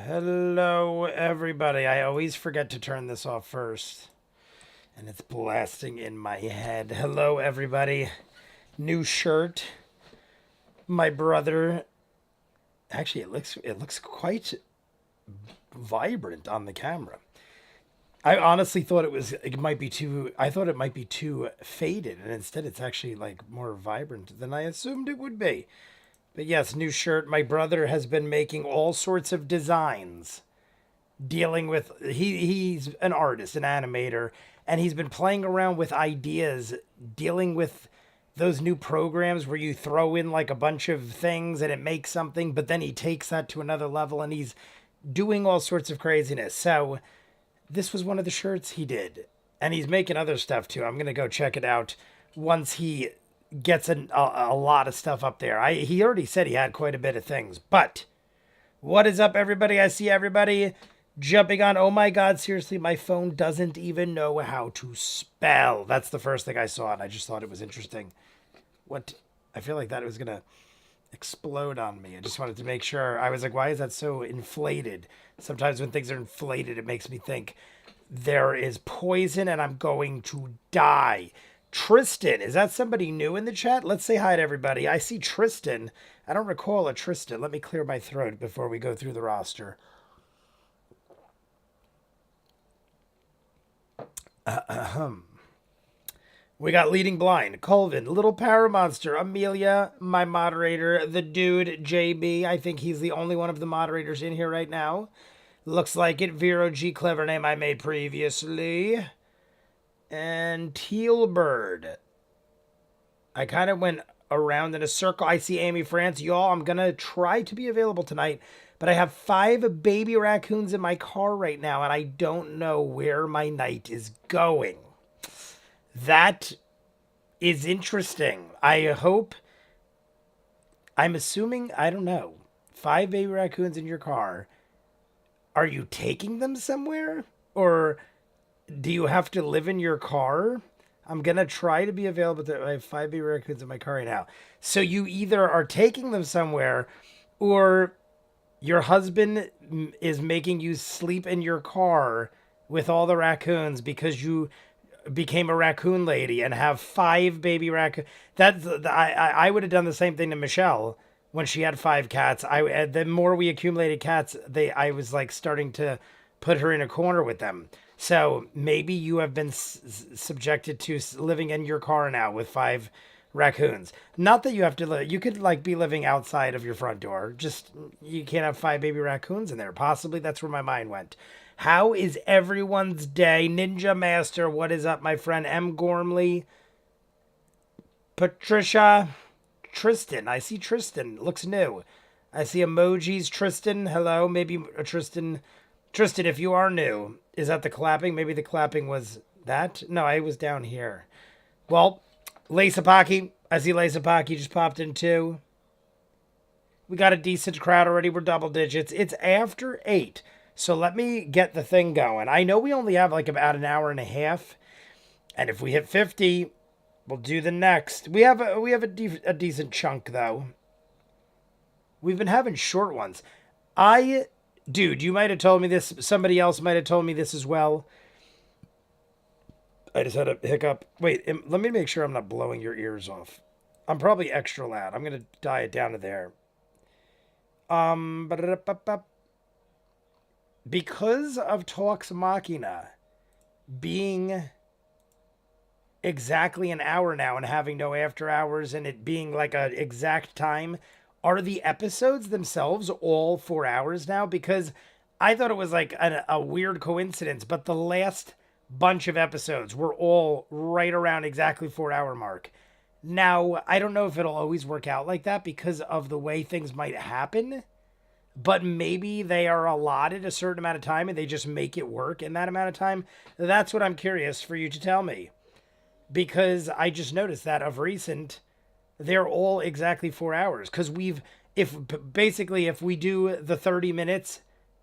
Hello, everybody. I always forget to turn this off first, and it's blasting in my head. Hello, everybody. New shirt. My brother. Actually, it looks quite vibrant on the camera. I honestly thought it might be too. I thought it might be too faded, and instead it's actually like more vibrant than I assumed it would be. But yes, new shirt. My brother has been making all sorts of designs dealing with he's an artist, an animator, and he's been playing around with ideas dealing with those new programs where you throw in like a bunch of things and it makes something, but then he takes that to another level and he's doing all sorts of craziness. So this was one of the shirts he did. And he's making other stuff too. I'm going to go check it out once he gets a lot of stuff up there. He already said he had quite a bit of things. But what is up, everybody? I see everybody jumping on. Oh my God, seriously, my phone doesn't even know how to spell. That's the first thing I saw, and I just thought it was interesting. What? I feel like that was going to explode on me. I just wanted to make sure. I was like, why is that so inflated? Sometimes when things are inflated, it makes me think there is poison and I'm going to die. Tristan, is that somebody new in the chat? Let's say hi to everybody. I see Tristan. I don't recall a Tristan. Let me clear my throat before we go through the roster. We got Leading Blind, Colvin, Little Power Monster, Amelia, my moderator, the dude, JB. I think he's the only one of the moderators in here right now. Looks like it. Vero G, clever name I made previously. And Tealbird. I kind of went around in a circle. I see Amy France. Y'all, I'm going to try to be available tonight. But I have 5 baby raccoons in my car right now, and I don't know where my night is going. That is interesting. I'm assuming, I don't know, 5 baby raccoons in your car. Are you taking them somewhere? Or do you have to live in your car? I'm going to try to be available. I have 5 baby raccoons in my car right now. So you either are taking them somewhere, or your husband is making you sleep in your car with all the raccoons because you became a raccoon lady and have 5 baby raccoons. I would have done the same thing to Michelle when she had 5 cats. The more we accumulated cats, I was like starting to put her in a corner with them. So maybe you have been subjected to living in your car now with 5 raccoons. Not that you have to live. You could like be living outside of your front door. Just you can't have 5 baby raccoons in there. Possibly that's where my mind went. How is everyone's day? Ninja Master, what is up, my friend? M. Gormley, Patricia, Tristan. I see Tristan. Looks new. I see emojis. Tristan, hello. Maybe Tristan. Tristan, if you are new, is that the clapping? Maybe the clapping was that? No, I was down here. Well, Lacepaki. I see Lacepaki just popped in too. We got a decent crowd already. We're double digits. It's after 8. So let me get the thing going. I know we only have like about an hour and a half. And if we hit 50, we'll do the next. We have a decent chunk though. We've been having short ones. Dude, you might have told me this. Somebody else might have told me this as well. I just had a hiccup. Wait, let me make sure I'm not blowing your ears off. I'm probably extra loud. I'm going to dial it down to there. Because of Talks Machina being exactly an hour now and having no after hours and it being like an exact time, are the episodes themselves all 4 hours now? Because I thought it was like a weird coincidence, but the last bunch of episodes were all right around exactly 4 hour mark. Now, I don't know if it'll always work out like that because of the way things might happen, but maybe they are allotted a certain amount of time and they just make it work in that amount of time. That's what I'm curious for you to tell me, because I just noticed that of recent, they're all exactly 4 hours. Because if we do the 30 minutes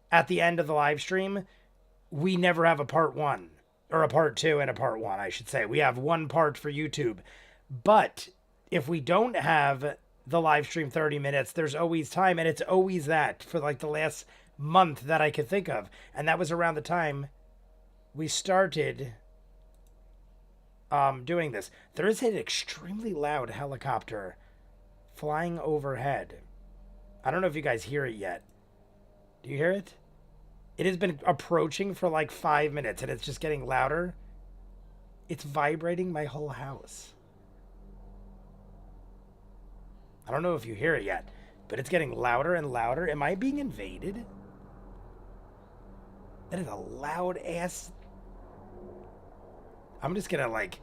at the end of the live stream, we never have a part 1 or a part 2 and a part 1, I should say. We have 1 part for YouTube. But if we don't have the live stream 30 minutes, there's always time, and it's always that for like the last month that I could think of. And that was around the time we started doing this. There is an extremely loud helicopter flying overhead. I don't know if you guys hear it yet. Do you hear it? It has been approaching for like 5 minutes and it's just getting louder. It's vibrating my whole house. I don't know if you hear it yet, but it's getting louder and louder. Am I being invaded? That is a loud ass. I'm just gonna like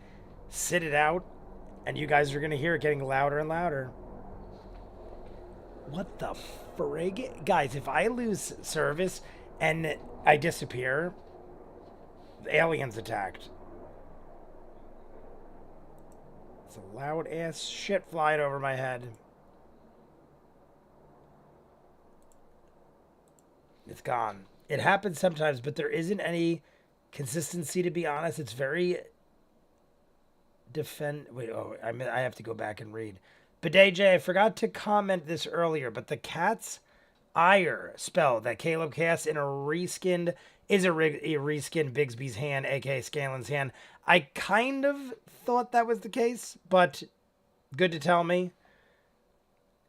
sit it out and you guys are gonna hear it getting louder and louder. What the frig? Guys, if I lose service and I disappear, the aliens attacked. It's a loud ass shit flying over my head. It's gone. It happens sometimes, but there isn't any consistency, to be honest. It's very I have to go back and read. Bidet J, I forgot to comment this earlier, but the cat's ire spell that Caleb cast in a reskinned is a reskinned Bigsby's hand, aka Scanlan's hand. I kind of thought that was the case, but good to tell me.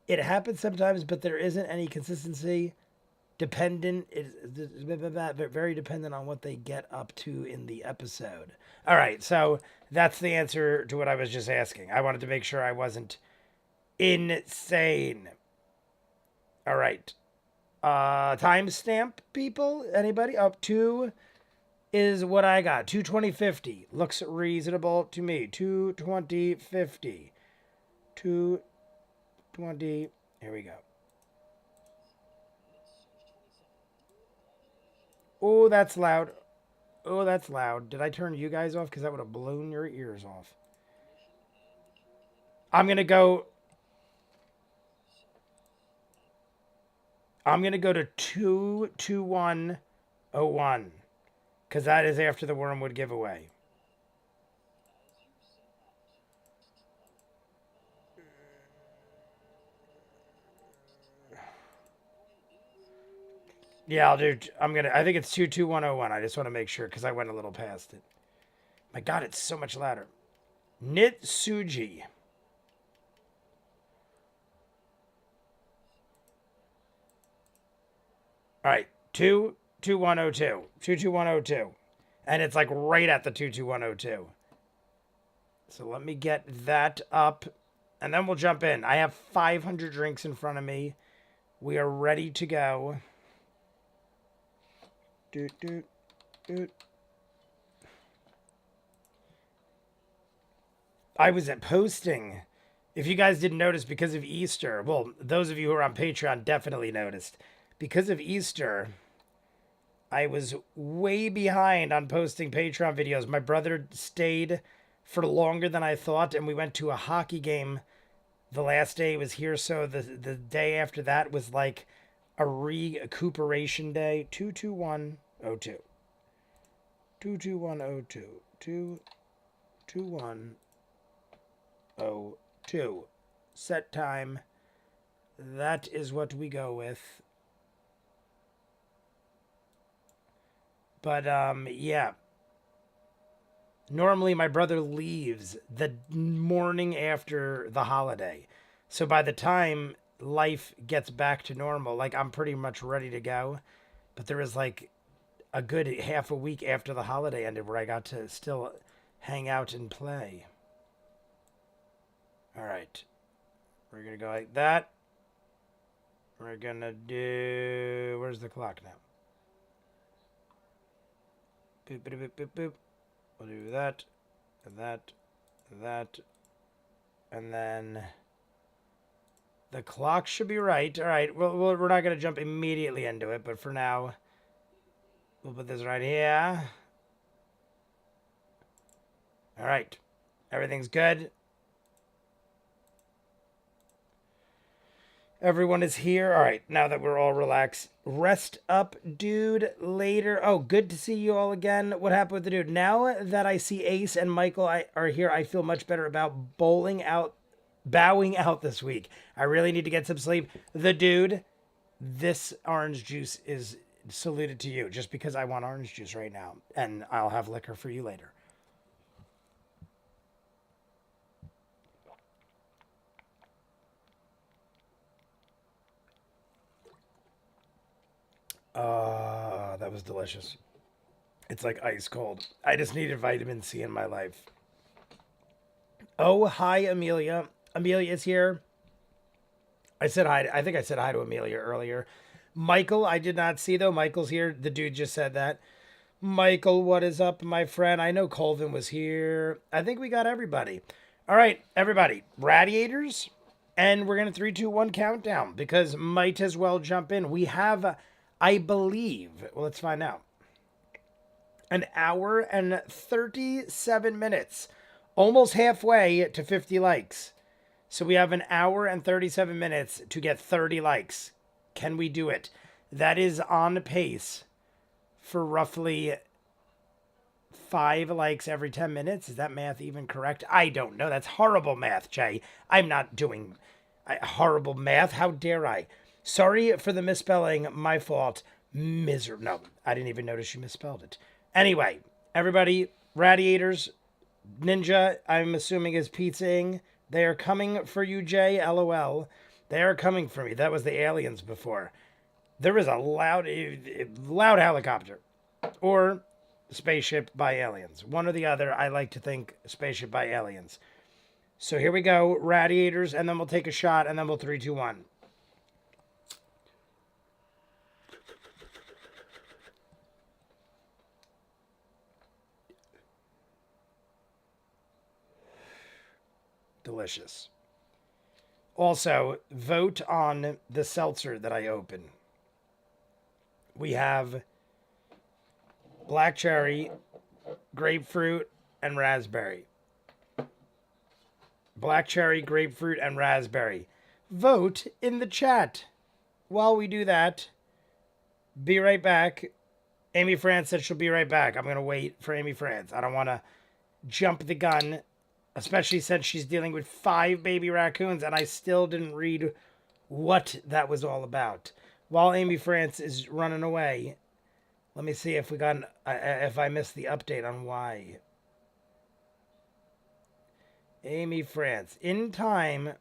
It happens sometimes, but there isn't any consistency. Dependent, very dependent on what they get up to in the episode. All right, so that's the answer to what I was just asking. I wanted to make sure I wasn't insane. All right. Timestamp, people? Anybody? Up to is what I got. 220.50. Looks reasonable to me. 220.50. 220. Here we go. Oh, that's loud. Oh, that's loud. Did I turn you guys off? Because that would have blown your ears off. I'm going to go to 22101. Because that is after the Wormwood giveaway. Yeah, I'll do. I think it's 22101. I just want to make sure because I went a little past it. My God, it's so much louder. Nitsuji. All right, 22102. 22102. And it's like right at the 22102. So let me get that up and then we'll jump in. I have 500 drinks in front of me. We are ready to go. I was at posting. If you guys didn't notice, because of Easter, well, those of you who are on Patreon definitely noticed. Because of Easter, I was way behind on posting Patreon videos. My brother stayed for longer than I thought, and we went to a hockey game the last day he was here. So the day after that was like a recuperation day. 22102. 22102. 22102. Set time. That is what we go with. But yeah. Normally my brother leaves the morning after the holiday. So by the time life gets back to normal, like I'm pretty much ready to go. But there was like a good half a week after the holiday ended where I got to still hang out and play. All right. We're going to go like that. We're going to do... Where's the clock now? Boop, boop, boop, boop, boop. We'll do that, and that, and that. And then the clock should be right. All right. Well, we're not going to jump immediately into it, but for now... We'll put this right here. All right. Everything's good. Everyone is here. All right. Now that we're all relaxed. Rest up, dude. Later. Oh, good to see you all again. What happened with the dude? Now that I see Ace and Michael are here, I feel much better about bowing out this week. I really need to get some sleep. The dude, this orange juice is saluted to you just because I want orange juice right now. And I'll have liquor for you later. That was delicious. It's like ice cold. I just needed vitamin C in my life. Oh, hi, Amelia. Amelia's here. I said hi. I think I said hi to Amelia earlier. Michael, I did not see, though. Michael's here. The dude just said that. Michael, what is up, my friend? I know Colvin was here. I think we got everybody. All right, everybody. Radiators. And we're going to 3, 2, 1 countdown because might as well jump in. We have, I believe, well, let's find out. An hour and 37 minutes. Almost halfway to 50 likes. So we have an hour and 37 minutes to get 30 likes. Can we do it? That is on pace for roughly 5 likes every 10 minutes. Is that math even correct? I don't know. That's horrible math, Jay. I'm not doing horrible math. How dare I? Sorry for the misspelling. My fault. No, I didn't even notice you misspelled it. Anyway, everybody, Radiators, Ninja, I'm assuming is pizzaing. They are coming for you, Jay. LOL. They are coming for me. That was the aliens before. There is a loud helicopter. Or spaceship by aliens. One or the other. I like to think spaceship by aliens. So here we go. Radiators, and then we'll take a shot, and then we'll 3, 2, 1. Delicious. Also, vote on the seltzer that I open. We have black cherry, grapefruit, and raspberry. Black cherry, grapefruit, and raspberry. Vote in the chat. While we do that, be right back. Amy France said she'll be right back. I'm going to wait for Amy France. I don't want to jump the gun, especially since she's dealing with 5 baby raccoons, and I still didn't read what that was all about. While Amy France is running away, let me see if we got if I missed the update on why. Amy France, in time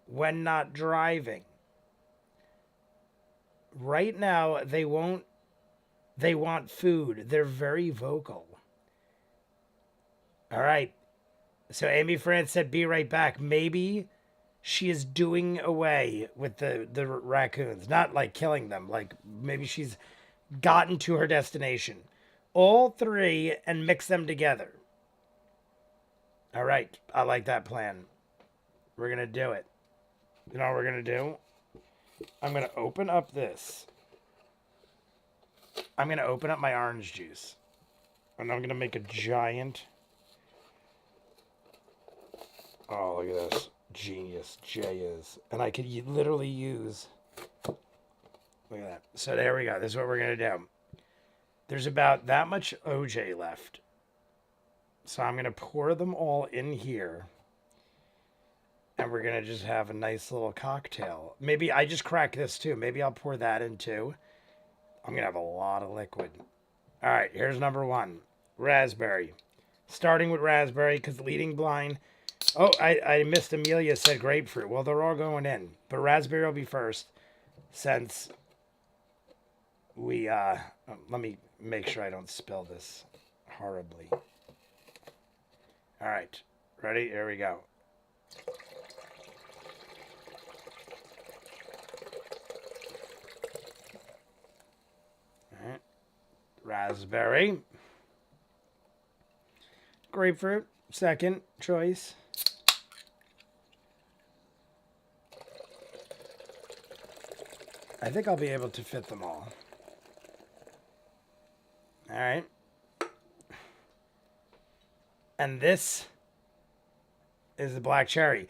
when not driving. Right now, they want food. They're very vocal. All right. So Amy France said, be right back. Maybe she is doing away with the raccoons. Not like killing them. Like maybe she's gotten to her destination. All 3 and mix them together. All right. I like that plan. We're going to do it. You know what we're going to do? I'm going to open up this. I'm going to open up my orange juice. And I'm going to make a giant... Oh, look at this. Genius. Jay is. And I could literally use... Look at that. So there we go. This is what we're going to do. There's about that much OJ left. So I'm going to pour them all in here. And we're going to just have a nice little cocktail. Maybe I just crack this too. Maybe I'll pour that in too. I'm going to have a lot of liquid. All right, here's number 1. Raspberry. Starting with raspberry because leading blind. Oh, I missed Amelia said grapefruit. Well, they're all going in. But raspberry will be first since we... let me make sure I don't spill this horribly. All right. Ready? Here we go. All right. Raspberry. Grapefruit. Second choice. I think I'll be able to fit them all. All right. And this is the black cherry.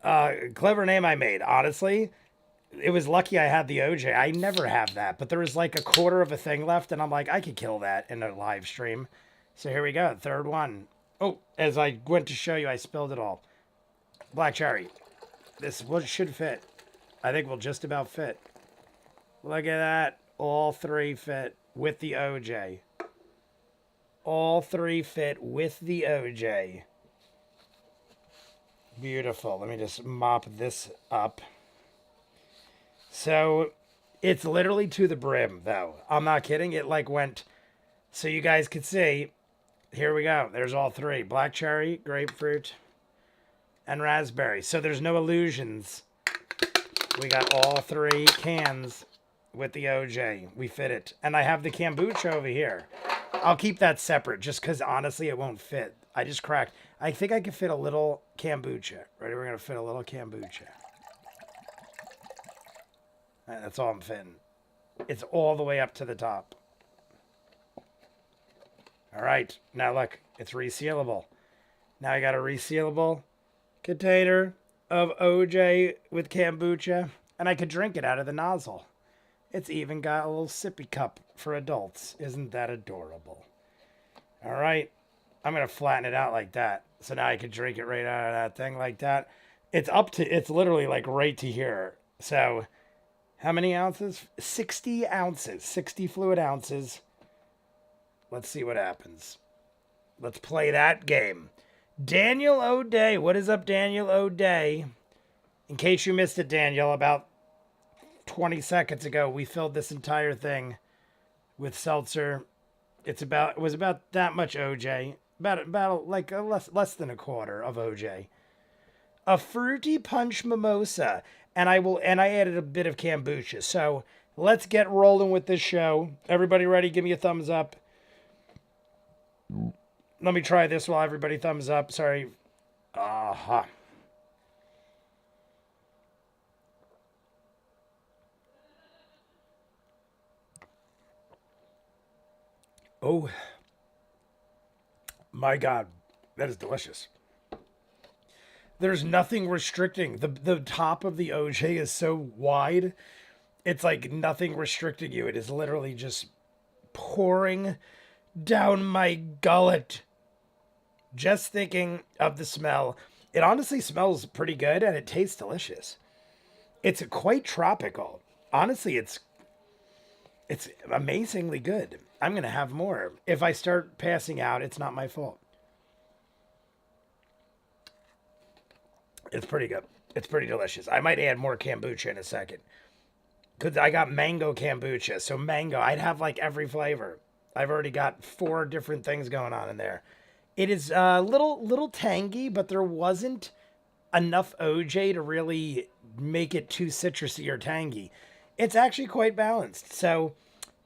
Clever name I made. Honestly, it was lucky I had the OJ. I never have that, but there was like a quarter of a thing left, and I'm like, I could kill that in a live stream. So here we go. Third one. Oh, as I went to show you, I spilled it all. Black cherry. This should fit. I think we'll just about fit. Look at that. All three fit with the OJ. All three fit with the OJ. Beautiful. Let me just mop this up. So it's literally to the brim, though. I'm not kidding. It like went, so you guys could see. Here we go. There's all three. Black cherry, grapefruit, and raspberry. So there's no illusions. We got all three cans with the OJ. We fit it. And I have the kombucha over here. I'll keep that separate just because honestly it won't fit. I just cracked. I think I could fit a little kombucha. Ready? We're going to fit a little kombucha. All right, that's all I'm fitting. It's all the way up to the top. All right. Now look, it's resealable. Now I got a resealable container of OJ with kombucha, and I could drink it out of the nozzle. It's even got a little sippy cup for adults. Isn't that adorable? All right. I'm going to flatten it out like that. So now I can drink it right out of that thing like that. It's literally like right to here. So how many ounces? 60 ounces. 60 fluid ounces. Let's see what happens. Let's play that game. Daniel O'Day. What is up, Daniel O'Day? In case you missed it, Daniel, about 20 seconds ago, we filled this entire thing with seltzer. It was about that much OJ. About like less than a quarter of OJ. A fruity punch mimosa. And I added a bit of kombucha. So let's get rolling with this show. Everybody ready? Give me a thumbs up. Let me try this while everybody thumbs up. Sorry. Aha. Oh. My God. That is delicious. There's nothing restricting. The top of the OJ is so wide. It's like nothing restricting you. It is literally just pouring down my gullet. Just thinking of the smell. It honestly smells pretty good and it tastes delicious. It's quite tropical. Honestly, it's amazingly good. I'm going to have more. If I start passing out, it's not my fault. It's pretty good. It's pretty delicious. I might add more kombucha in a second. Because I got mango kombucha. So mango, I'd have like every flavor. I've already got 4 different things going on in there. It is a little tangy, but there wasn't enough OJ to really make it too citrusy or tangy. It's actually quite balanced. So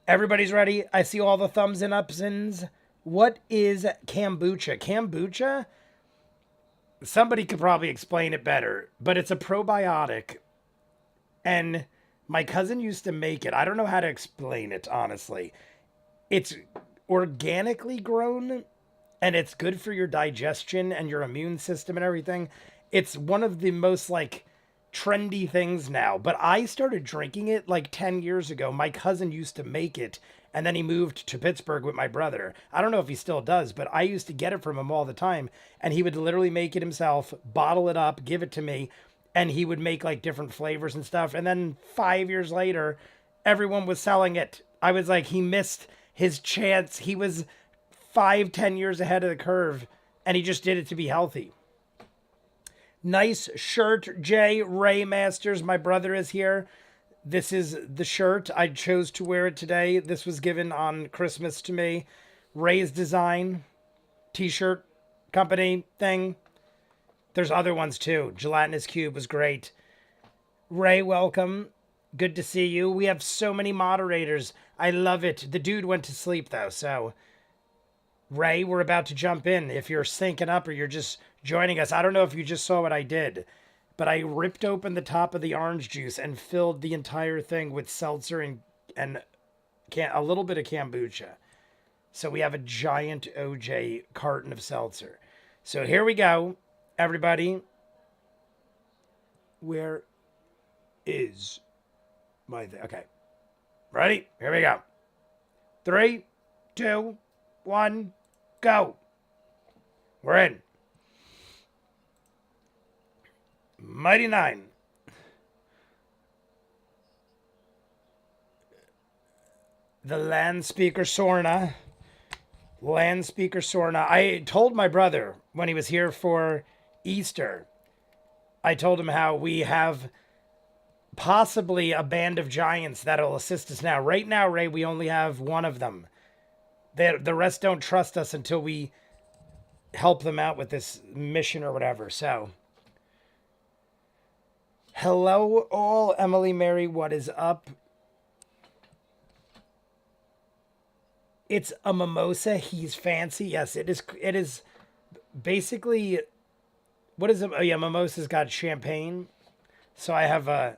everybody's ready. I see all the thumbs and ups and what is kombucha? Kombucha? Somebody could probably explain it better, but it's a probiotic. And my cousin used to make it. I don't know how to explain it, honestly. It's organically grown and it's good for your digestion and your immune system and everything. It's one of the most like trendy things now, but I started drinking it like 10 years ago. My cousin used to make it and then he moved to Pittsburgh with my brother. I don't know if he still does, but I used to get it from him all the time and he would literally make it himself, bottle it up, give it to me, and he would make like different flavors and stuff. And then 5 years later, everyone was selling it. I was like, he missed his chance. He was 5-10 years ahead of the curve and he just did it to be healthy. Nice shirt, Jay ViewMasters. My brother is here. This is the shirt. I chose to wear it today. This was given on Christmas to me. Ray's design, t-shirt company thing. There's other ones too. Gelatinous Cube was great. Ray, welcome. Good to see you. We have so many moderators. I love it. The dude went to sleep though, so Ray, we're about to jump in. If you're syncing up or you're just joining us, I don't know if you just saw what I did, but I ripped open the top of the orange juice and filled the entire thing with seltzer and a little bit of kombucha. So we have a giant OJ carton of seltzer. So here we go, everybody. Where is my thing? Okay. Ready? Here we go. 3, 2, 1, go. We're in. Mighty Nein. The land speaker Sorna. Land speaker Sorna. I told my brother when he was here for Easter, I told him how we have possibly a band of giants that'll assist us now. Right now, Ray, we only have one of them. The rest don't trust us until we help them out with this mission or whatever. So, hello all, Emily Mary, what is up? It's a mimosa. He's fancy. Yes, it is. It is basically, what is it? Oh yeah, mimosa's got champagne. So I have a.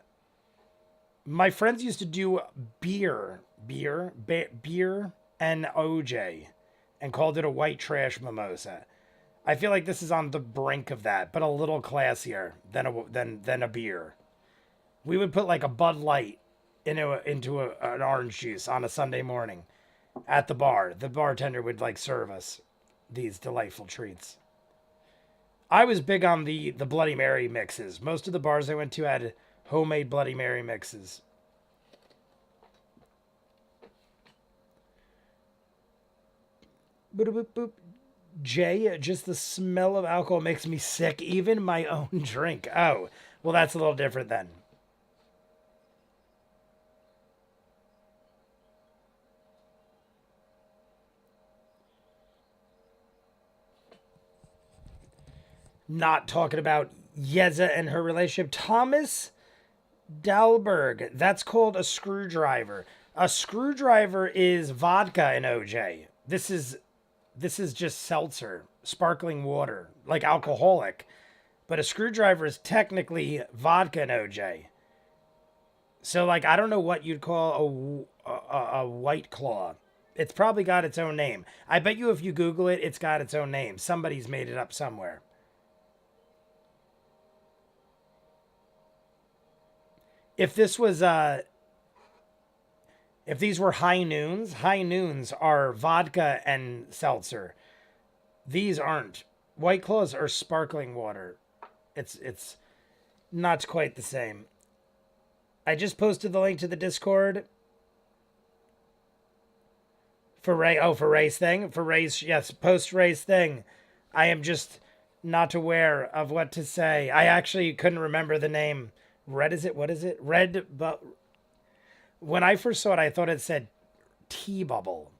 My friends used to do beer, and OJ, and called it a white trash mimosa. I feel like this is on the brink of that, but a little classier than a beer. We would put like a Bud Light into an orange juice on a Sunday morning at the bar. The bartender would like serve us these delightful treats. I was big on the Bloody Mary mixes. Most of the bars I went to had homemade Bloody Mary mixes. Boop, boop, boop. Jay, just the smell of alcohol makes me sick, even my own drink. Oh, well, that's a little different then. Not talking about Yeza and her relationship. Thomas Dalberg, that's called a screwdriver. A screwdriver is vodka and OJ. This is just seltzer, sparkling water, like alcoholic. But a screwdriver is technically vodka and OJ. So like I don't know what you'd call a white claw. It's probably got its own name. I bet you if you Google it, it's got its own name. Somebody's made it up somewhere. If this was if these were high noons are vodka and seltzer. These aren't. White Claws are sparkling water. It's not quite the same. I just posted the link to the Discord for Ray. Oh, for Ray's thing. For Ray's, yes, post Ray's thing. I am just not aware of what to say. I actually couldn't remember the name. Red is it? What is it? Red. But when I first saw it, I thought it said tea bubble.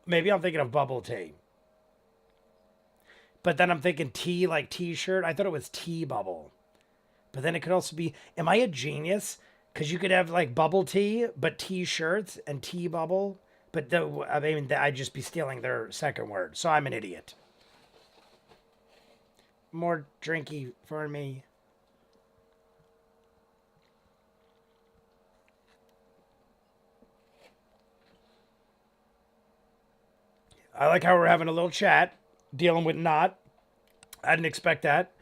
Maybe I'm thinking of bubble tea. But then I'm thinking tea like t-shirt. I thought it was tea bubble. But then it could also be. Am I a genius? Because you could have like bubble tea, but t-shirts and tea bubble. But I mean, I'd just be stealing their second word. So I'm an idiot. More drinky for me. I like how we're having a little chat, dealing with not. I didn't expect that.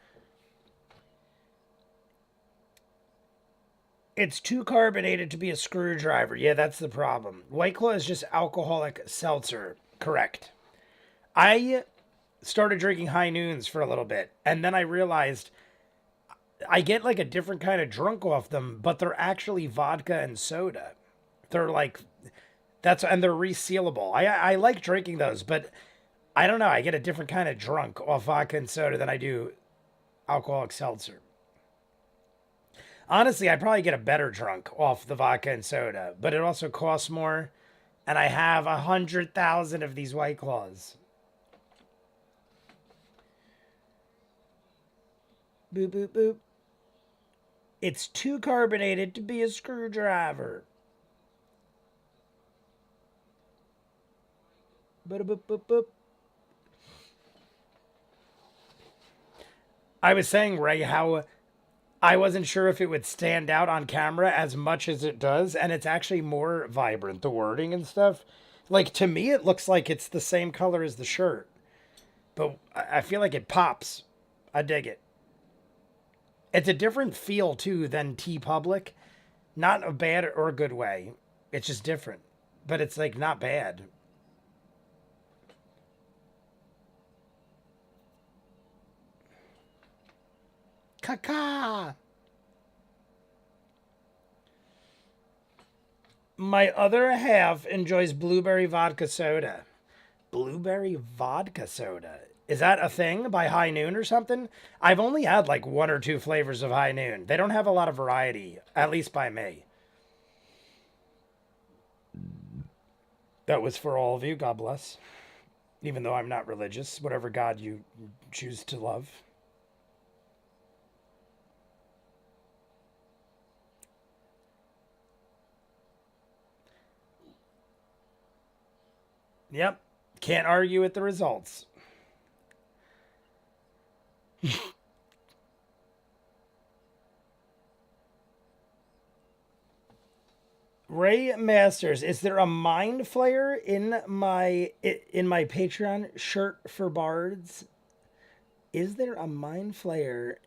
It's too carbonated to be a screwdriver. Yeah, that's the problem. White Claw is just alcoholic seltzer. Correct. I started drinking high noons for a little bit, and then I realized I get like a different kind of drunk off them, but they're actually vodka and soda. They're like and they're resealable. I like drinking those, but I don't know. I get a different kind of drunk off vodka and soda than I do alcoholic seltzer. Honestly, I'd probably get a better drunk off the vodka and soda, but it also costs more, and I have 100,000 of these White Claws. Boop, boop, boop. It's too carbonated to be a screwdriver. Boop, boop, boop, boop. I was saying, Ray, how I wasn't sure if it would stand out on camera as much as it does, and it's actually more vibrant, the wording and stuff. Like, to me, it looks like it's the same color as the shirt, but I feel like it pops. I dig it. It's a different feel, too, than T Public. Not a bad or a good way. It's just different, but it's, like, not bad. Caca! My other half enjoys blueberry vodka soda. Blueberry vodka soda. Is that a thing by High Noon or something? I've only had like one or two flavors of High Noon. They don't have a lot of variety, at least by me. That was for all of you. God bless. Even though I'm not religious, whatever God you choose to love. Yep. Can't argue with the results. Ray Masters, is there a mind flayer in my Patreon shirt for bards? Is there a mind flayer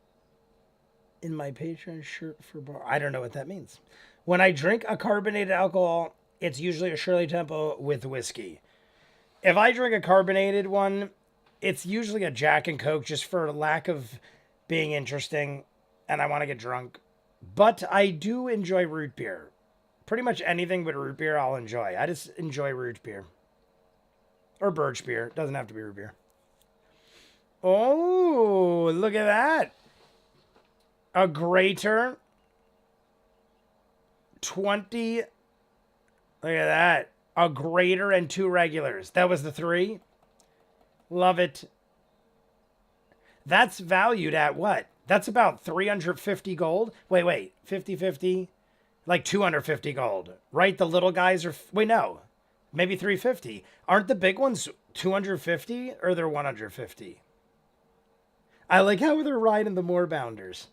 in my Patreon shirt for bards? I don't know what that means. When I drink a carbonated alcohol, it's usually a Shirley Temple with whiskey. If I drink a carbonated one, it's usually a Jack and Coke just for lack of being interesting and I want to get drunk. But I do enjoy root beer. Pretty much anything but root beer I'll enjoy. I just enjoy root beer. Or birch beer. Doesn't have to be root beer. Oh, look at that. A greater 20. Look at that. A greater and 2 regulars. That was the 3. Love it. That's valued at what? That's about 350 gold. Wait. 50-50. Like 250 gold. Right? The little guys are... Wait, no. Maybe 350. Aren't the big ones 250 or they're 150? I like how they're riding the Moorbounders.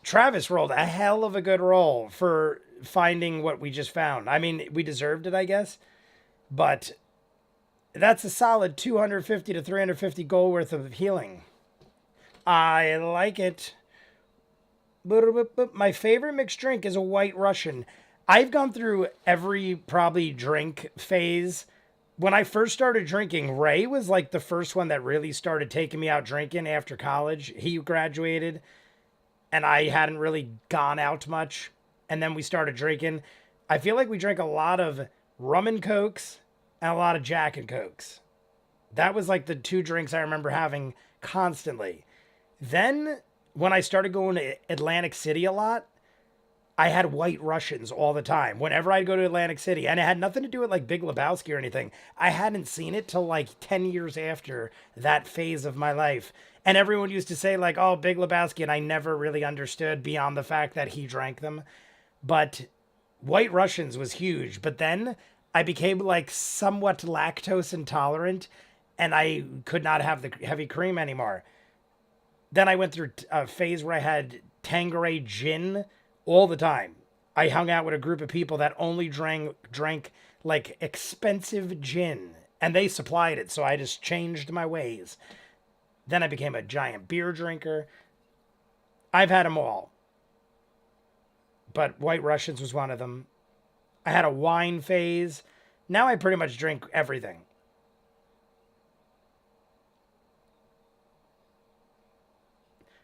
Travis rolled a hell of a good roll for finding what we just found. I mean, we deserved it, I guess. But that's a solid 250 to 350 gold worth of healing. I like it. My favorite mixed drink is a White Russian. I've gone through every probably drink phase. When I first started drinking, Ray was like the first one that really started taking me out drinking after college. He graduated and I hadn't really gone out much. And then we started drinking. I feel like we drank a lot of rum and cokes and a lot of Jack and Cokes. That was like the 2 drinks I remember having constantly. Then when I started going to Atlantic City a lot, I had White Russians all the time. Whenever I'd go to Atlantic City, and it had nothing to do with like Big Lebowski or anything. I hadn't seen it till like 10 years after that phase of my life. And everyone used to say like, oh, Big Lebowski, and I never really understood beyond the fact that he drank them. But White Russians was huge. But then I became like somewhat lactose intolerant, and I could not have the heavy cream anymore. Then I went through a phase where I had Tanqueray gin all the time. I hung out with a group of people that only drank like expensive gin, and they supplied it, so I just changed my ways. Then I became a giant beer drinker. I've had them all. But White Russians was one of them. I had a wine phase. Now I pretty much drink everything.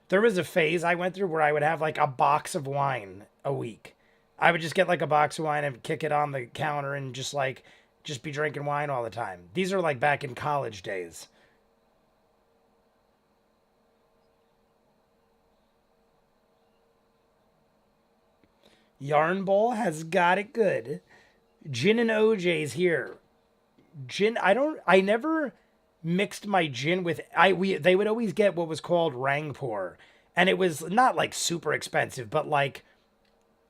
There was a phase I went through where I would have like a box of wine a week. I would just get like a box of wine and kick it on the counter and just be drinking wine all the time. These are like back in college days. Yarn Bowl has got it good. Gin and OJ's here. Gin, I never mixed my gin with they would always get what was called Rangpur, and it was not like super expensive, but like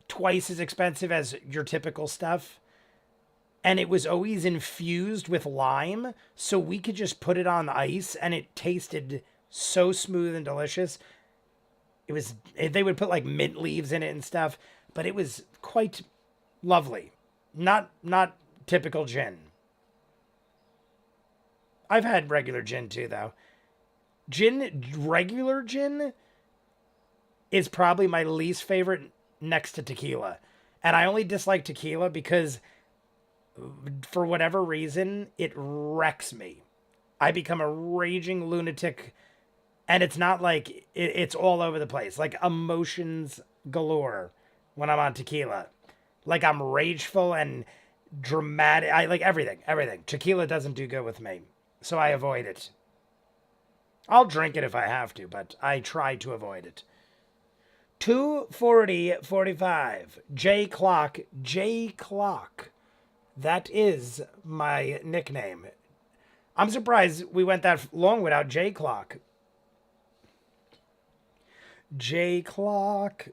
twice as expensive as your typical stuff, and it was always infused with lime, so we could just put it on ice and it tasted so smooth and delicious. They would put like mint leaves in it and stuff, but it was quite lovely. Not typical gin. I've had regular gin too, though. Regular gin is probably my least favorite next to tequila. And I only dislike tequila because for whatever reason, it wrecks me. I become a raging lunatic, and it's not like it's all over the place. Like emotions galore when I'm on tequila. Like I'm rageful and dramatic. I like everything. Tequila doesn't do good with me, so I avoid it. I'll drink it if I have to, but I try to avoid it. 240:45. J Clock. J Clock. That is my nickname. I'm surprised we went that long without J Clock. J Clock.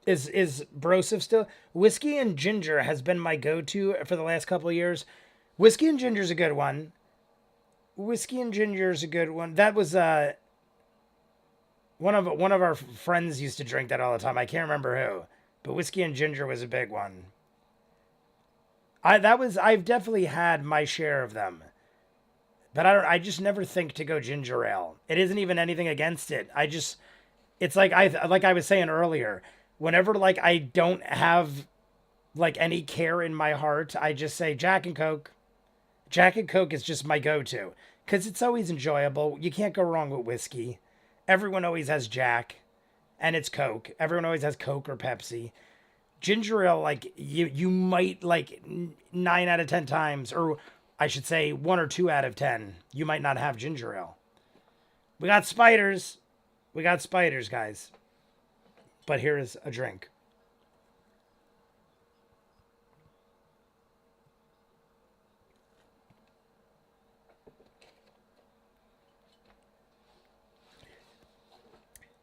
Is Broseph still? Whiskey and ginger has been my go-to for the last couple of years. Whiskey and ginger's a good one. Whiskey and ginger's a good one. That was one of our friends used to drink that all the time. I can't remember who, but whiskey and ginger was a big one. I've definitely had my share of them. But I just never think to go ginger ale. It isn't even anything against it. It's like I was saying earlier, whenever like I don't have like any care in my heart, I just say Jack and Coke. Jack and Coke is just my go-to because it's always enjoyable. You can't go wrong with whiskey. Everyone always has Jack, and it's Coke. Everyone always has Coke or Pepsi. Ginger ale, like you might like 9 out of 10 times, or I should say 1 or 2 out of 10, you might not have ginger ale. We got spiders. We got spiders, guys. But here is a drink.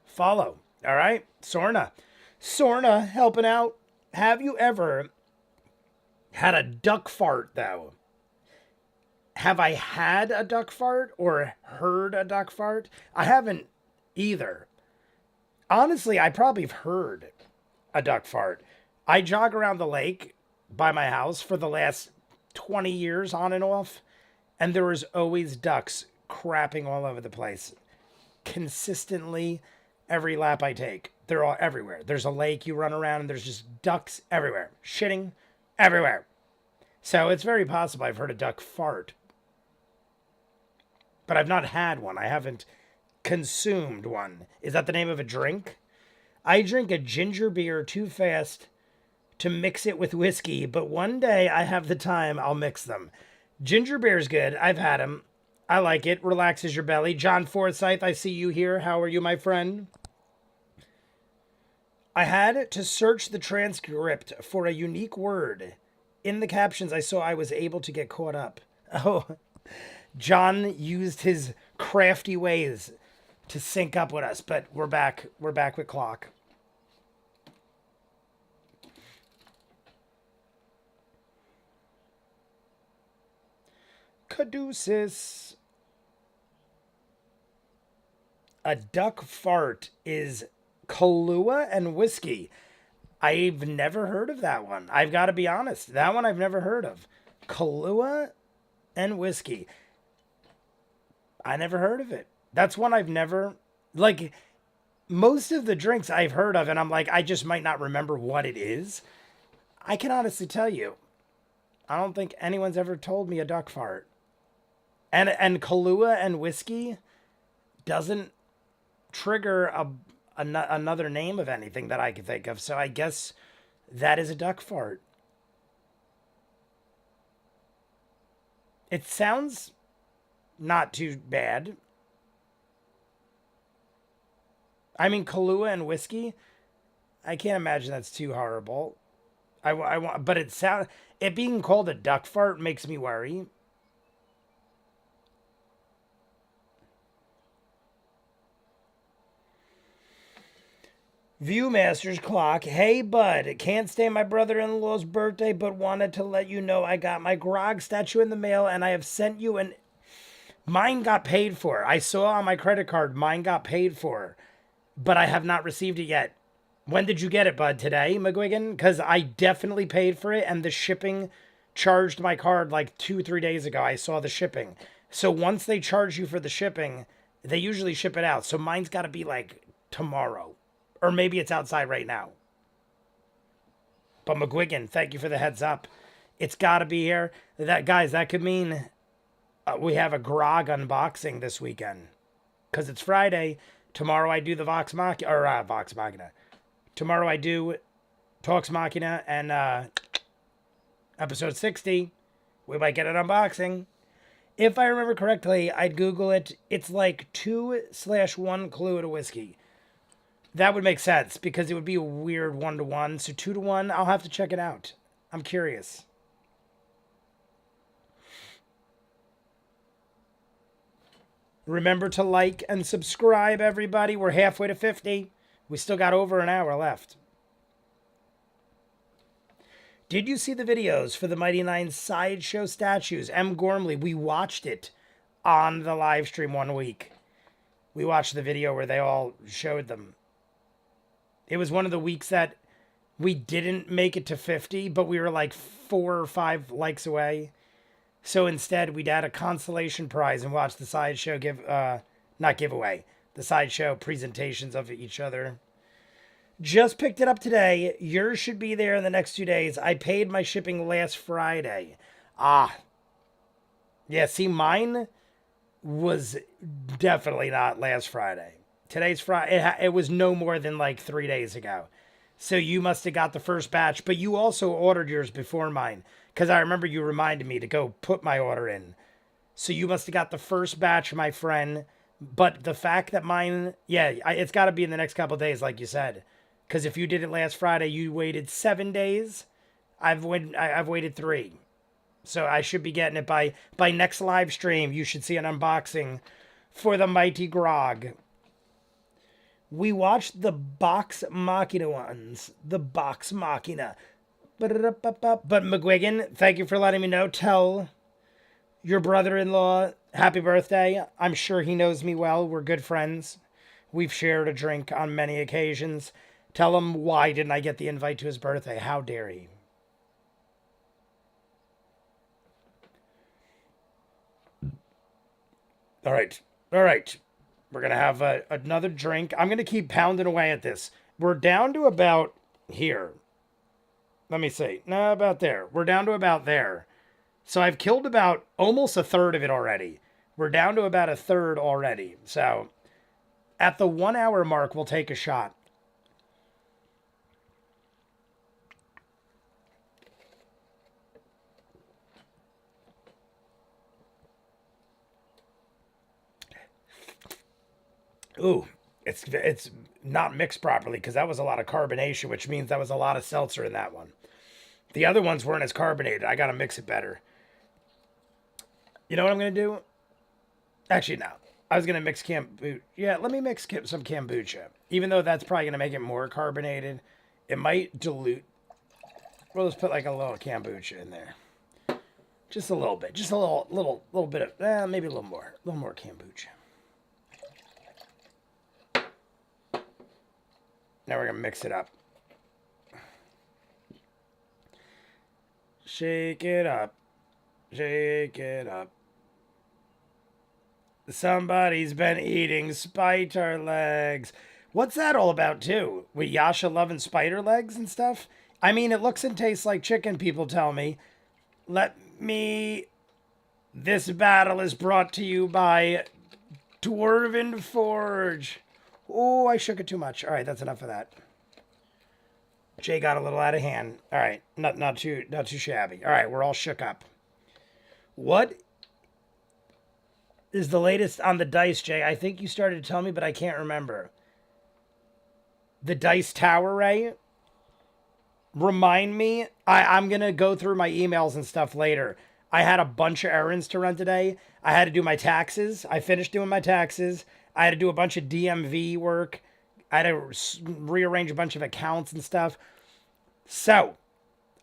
Follow. All right. Sorna. Sorna helping out. Have you ever had a duck fart, though? Have I had a duck fart or heard a duck fart? I haven't either. Honestly, I probably have heard a duck fart. I jog around the lake by my house for the last 20 years on and off, and there was always ducks crapping all over the place. Consistently, every lap I take, they're all everywhere. There's a lake, you run around, and there's just ducks everywhere. Shitting everywhere. So it's very possible I've heard a duck fart. But I've not had one. I haven't consumed one. Is that the name of a drink? I drink a ginger beer too fast to mix it with whiskey, but one day I have the time, I'll mix them. Ginger beer's good. I've had them. I like it. Relaxes your belly. John Forsyth, I see you here. How are you, my friend? I had to search the transcript for a unique word. In the captions, I saw I was able to get caught up. Oh, John used his crafty ways to sync up with us, but we're back. We're back with Clock. Caduceus. A duck fart is Kahlua and whiskey. I've never heard of that one. I've got to be honest. That one I've never heard of. Kahlua and whiskey. I never heard of it. That's one I've never, like, most of the drinks I've heard of, and I'm like, I just might not remember what it is. I can honestly tell you, I don't think anyone's ever told me a duck fart. And Kahlua and whiskey doesn't trigger another name of anything that I can think of. So I guess that is a duck fart. It sounds not too bad. I mean, Kahlua and whiskey, I can't imagine that's too horrible. I want, but it being called a duck fart makes me worry. ViewMasters Clock. Hey, bud. Can't stay my brother-in-law's birthday, but wanted to let you know I got my grog statue in the mail, and I have sent you an... Mine got paid for. I saw on my credit card, mine got paid for, but I have not received it yet. When did you get it, bud? Today, McGuigan? Because I definitely paid for it, and the shipping charged my card like 2-3 days ago. I saw the shipping. So once they charge you for the shipping, they usually ship it out. So mine's got to be like tomorrow. Or maybe it's outside right now. But McGuigan, thank you for the heads up. It's got to be here. Guys, that could mean we have a grog unboxing this weekend. Because it's Friday. Tomorrow I do the Vox Machina. Tomorrow I do Talks Machina, and episode 60, we might get an unboxing. If I remember correctly, I'd Google it. It's like 2/1 clue to whiskey. That would make sense because it would be a weird 1-to-1. So 2-to-1, I'll have to check it out. I'm curious. Remember to like and subscribe, everybody. We're halfway to 50. We still got over an hour left. Did you see the videos for the Mighty Nein sideshow statues? M. Gormley, we watched it on the live stream one week. We watched the video where they all showed them. It was one of the weeks that we didn't make it to 50, but we were like 4 or 5 likes away. So instead, we'd add a consolation prize and watch the sideshow not giveaway, the sideshow presentations of each other. Just picked it up today. Yours should be there in the next 2 days. I paid my shipping last Friday. Yeah, see, mine was definitely not last Friday. Today's Friday. It was no more than like 3 days ago. So you must have got the first batch, but you also ordered yours before mine. Because I remember you reminded me to go put my order in. So you must have got the first batch, my friend. But the fact that mine, yeah, it's got to be in the next couple of days, like you said. Because if you did it last Friday, you waited 7 days. I've waited 3. So I should be getting it by next live stream. You should see an unboxing for the Mighty Grog. We watched the Box Machina ones. The Box Machina. But McGuigan, thank you for letting me know. Tell your brother-in-law happy birthday. I'm sure he knows me well. We're good friends. We've shared a drink on many occasions. Tell him why didn't I get the invite to his birthday? How dare he? All right. We're going to have another drink. I'm going to keep pounding away at this. We're down to about here. Let me see. No, about there. We're down to about there. So I've killed about almost a third of it already. We're down to about a third already. So at the 1 hour mark, we'll take a shot. Ooh, it's not mixed properly because that was a lot of carbonation, which means that was a lot of seltzer in that one. The other ones weren't as carbonated. I got to mix it better. You know what I'm going to do? Actually, no. I was going to mix kombucha. Yeah, let me mix some kombucha. Even though that's probably going to make it more carbonated, it might dilute. We'll just put like a little kombucha in there. Just a little bit. Just a little bit of, maybe a little more kombucha. Now we're going to mix it up. Shake it up. Shake it up. Somebody's been eating spider legs. What's that all about, too? With Yasha loving spider legs and stuff? I mean, it looks and tastes like chicken, people tell me. This battle is brought to you by Dwarven Forge. Oh, I shook it too much. All right, that's enough of that. Jay got a little out of hand. All right, not too shabby. All right, we're all shook up. What is the latest on the dice, Jay? I think you started to tell me, but I can't remember. The dice tower, Ray? Remind me. I'm going to go through my emails and stuff later. I had a bunch of errands to run today. I had to do my taxes. I finished doing my taxes. I had to do a bunch of DMV work. I had to rearrange a bunch of accounts and stuff. So,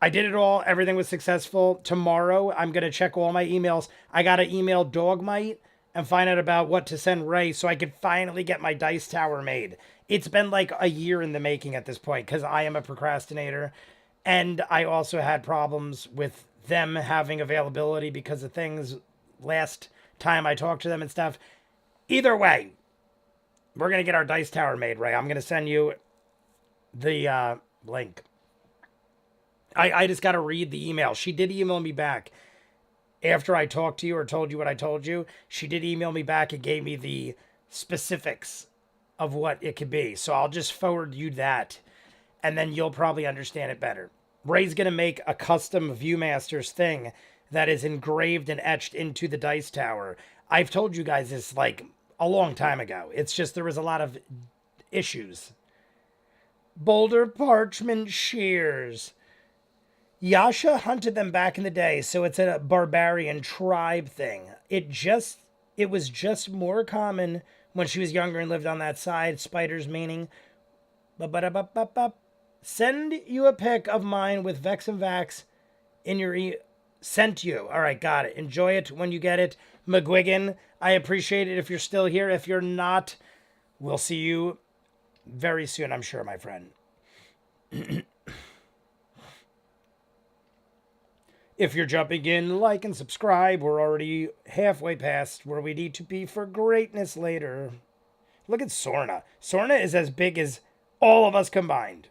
I did it all. Everything was successful. Tomorrow, I'm going to check all my emails. I got to email Dogmite and find out about what to send Ray so I could finally get my dice tower made. It's been like a year in the making at this point because I am a procrastinator. And I also had problems with them having availability because of things last time I talked to them and stuff. Either way, we're going to get our dice tower made, Ray. I'm going to send you the link. I just got to read the email. She did email me back after I talked to you or told you what I told you. She did email me back and gave me the specifics of what it could be. So I'll just forward you that. and then you'll probably understand it better. Ray's going to make a custom ViewMasters thing that is engraved and etched into the dice tower. I've told you guys this like a long time ago. It's just there was a lot of issues. Boulder parchment shears. Yasha hunted them back in the day, so it's a barbarian tribe thing. It was just more common when she was younger and lived on that side. Spiders meaning. Send you a pic of mine with Vex and Vax in your sent you. All right, got it. Enjoy it when you get it. McGuigan, I appreciate it if you're still here. If you're not, we'll see you very soon, I'm sure, my friend. If you're jumping in, like and subscribe. We're already halfway past where we need to be for greatness later. Look at Sorna. Sorna is as big as all of us combined.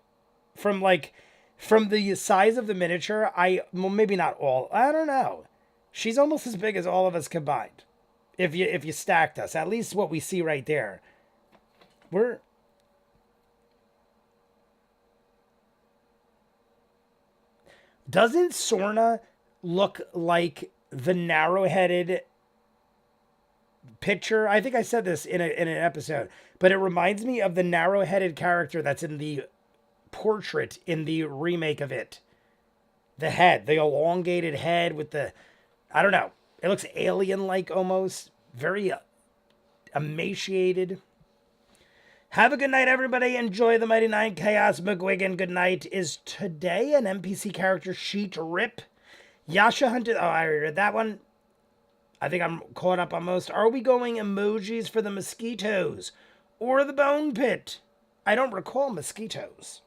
From the size of the miniature, well, maybe not all. I don't know. She's almost as big as all of us combined. If you stacked us, at least what we see right there. Doesn't Sorna look like the narrow-headed picture? I think I said this in an episode, but it reminds me of the narrow-headed character that's in the portrait in the remake of it. The head, the elongated head with the, I don't know. It looks alien-like almost. Very emaciated. Have a good night, everybody. Enjoy the Mighty Nine Chaos. McGuigan, good night. Is today an NPC character sheet rip? Yasha hunted. Oh, I already read that one. I think I'm caught up on most. Are we going emojis for the mosquitoes or the bone pit? I don't recall mosquitoes.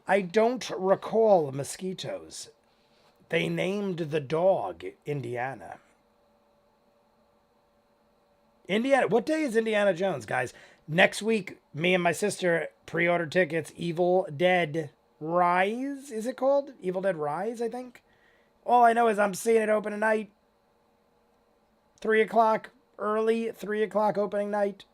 I don't recall mosquitoes. They named the dog Indiana. Indiana. What day is Indiana Jones, guys? Next week, me and my sister pre-ordered tickets. Evil Dead Rise, is it called? Evil Dead Rise, I think. All I know is I'm seeing it open tonight. 3 o'clock, early 3 o'clock opening night.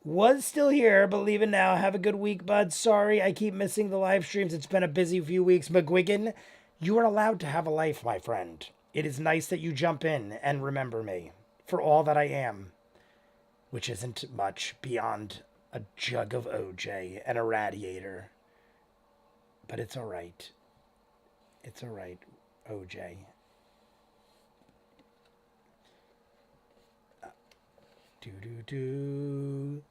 Was still here, but leaving now. Have a good week, bud. Sorry, I keep missing the live streams. It's been a busy few weeks. McGuigan, you are allowed to have a life, my friend. It is nice that you jump in and remember me for all that I am, which isn't much beyond a jug of OJ and a radiator. But it's all right. It's all right, OJ. Do.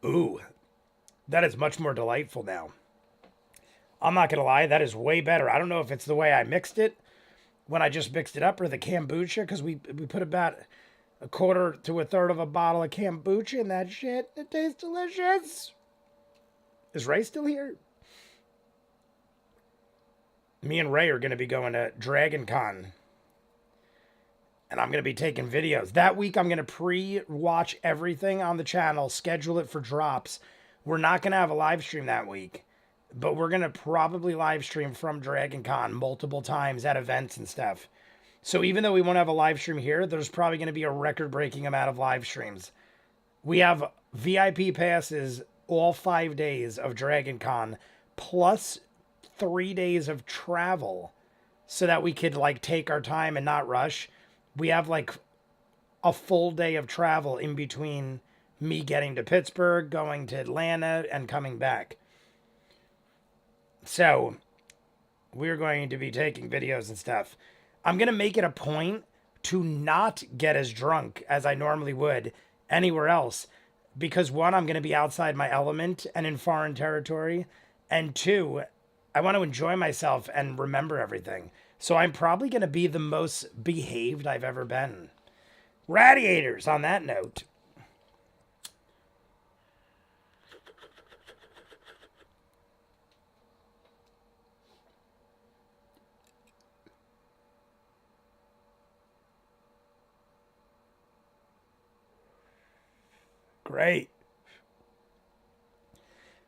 Ooh, that is much more delightful now. I'm not going to lie, that is way better. I don't know if it's the way I mixed it when I just mixed it up or the kombucha, because we put about a quarter to a third of a bottle of kombucha in that shit. It tastes delicious. Is Ray still here? Me and Ray are going to be going to Dragon Con. And I'm going to be taking videos. That week, I'm going to pre-watch everything on the channel, schedule it for drops. We're not going to have a live stream that week, but we're going to probably live stream from Dragon Con multiple times at events and stuff. So even though we won't have a live stream here, there's probably going to be a record-breaking amount of live streams. We have VIP passes all 5 days of Dragon Con, plus 3 days of travel, so that we could like take our time and not rush. We have like a full day of travel in between me getting to Pittsburgh, going to Atlanta, and coming back. So we're going to be taking videos and stuff. I'm going to make it a point to not get as drunk as I normally would anywhere else. Because one, I'm going to be outside my element and in foreign territory. And two, I want to enjoy myself and remember everything. So I'm probably going to be the most behaved I've ever been. Radiators, on that note. Great.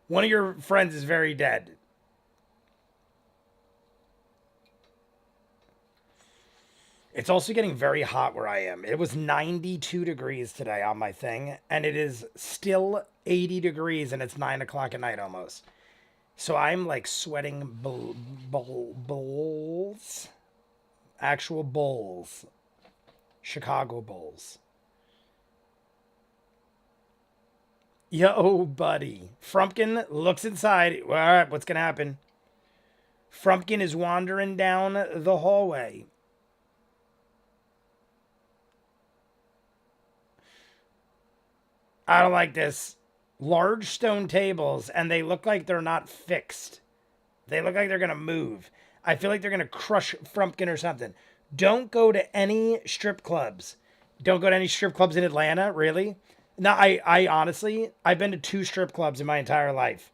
One of your friends is very dead. It's also getting very hot where I am. It was 92 degrees today on my thing, and it is still 80 degrees, and it's 9 o'clock at night almost. So I'm like sweating bulls, actual bulls, Chicago Bulls. Yo, buddy. Frumpkin looks inside. All right, what's going to happen? Frumpkin is wandering down the hallway. I don't like this. Large stone tables, and they look like they're not fixed. They look like they're going to move. I feel like they're going to crush Frumpkin or something. Don't go to any strip clubs. Don't go to any strip clubs in Atlanta, really? No, I honestly, I've been to 2 strip clubs in my entire life.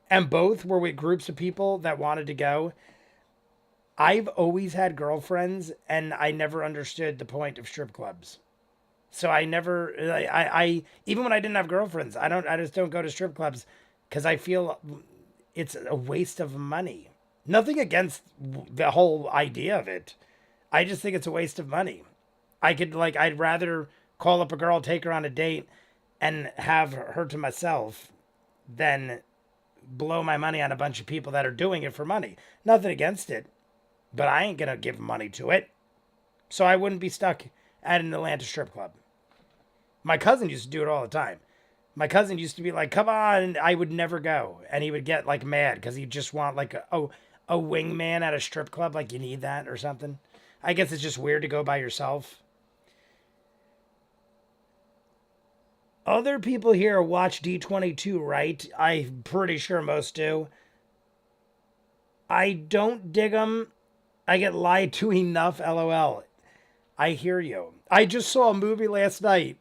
And both were with groups of people that wanted to go. I've always had girlfriends, and I never understood the point of strip clubs. So I never, I even when I didn't have girlfriends, I just don't go to strip clubs because I feel it's a waste of money. Nothing against the whole idea of it. I just think it's a waste of money. I'd rather call up a girl, take her on a date, and have her to myself than blow my money on a bunch of people that are doing it for money. Nothing against it, but I ain't gonna give money to it. So I wouldn't be stuck at an Atlanta strip club. My cousin used to do it all the time. My cousin used to be like, "Come on," and I would never go, and he would get like mad because he'd just want like a wingman at a strip club, like you need that or something. I guess it's just weird to go by yourself. Other people here watch D22, right? I'm pretty sure most do. I don't dig them. I get lied to enough, lol. I hear you. I just saw a movie last night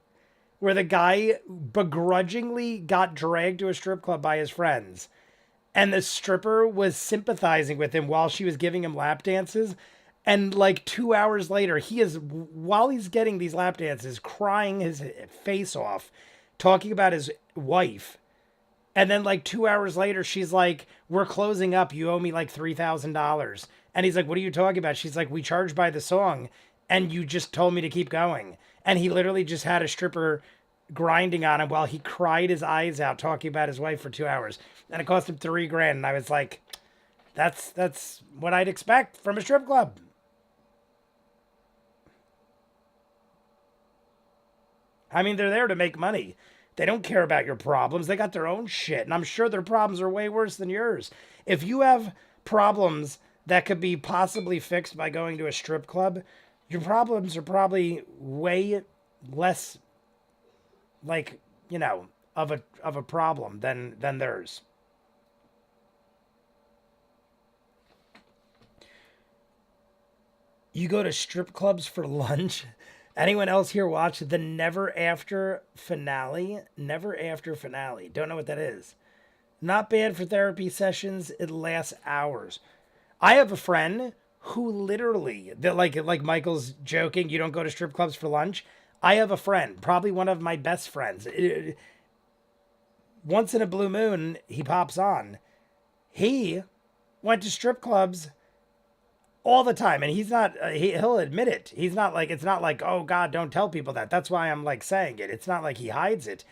where the guy begrudgingly got dragged to a strip club by his friends. And the stripper was sympathizing with him while she was giving him lap dances. And like 2 hours later, while he's getting these lap dances, crying his face off, talking about his wife. And then like 2 hours later, she's like, "We're closing up. You owe me like $3,000." And he's like, "What are you talking about?" She's like, "We charge by the song, and you just told me to keep going." And he literally just had a stripper grinding on him while he cried his eyes out talking about his wife for 2 hours. And it cost him $3,000. And I was like, that's what I'd expect from a strip club. I mean, they're there to make money. They don't care about your problems. They got their own shit. And I'm sure their problems are way worse than yours. If you have problems that could be possibly fixed by going to a strip club, your problems are probably way less like, of a problem than theirs. You go to strip clubs for lunch? Anyone else here watch the Never After finale? Never After finale. Don't know what that is. Not bad for therapy sessions. It lasts hours. I have a friend who literally, that like Michael's joking, you don't go to strip clubs for lunch. I have a friend, probably one of my best friends. Once in a blue moon, he pops on. He went to strip clubs all the time, and he's not. He'll admit it. He's not like, it's not like, "Oh God, don't tell people that." That's why I'm like saying it. It's not like he hides it.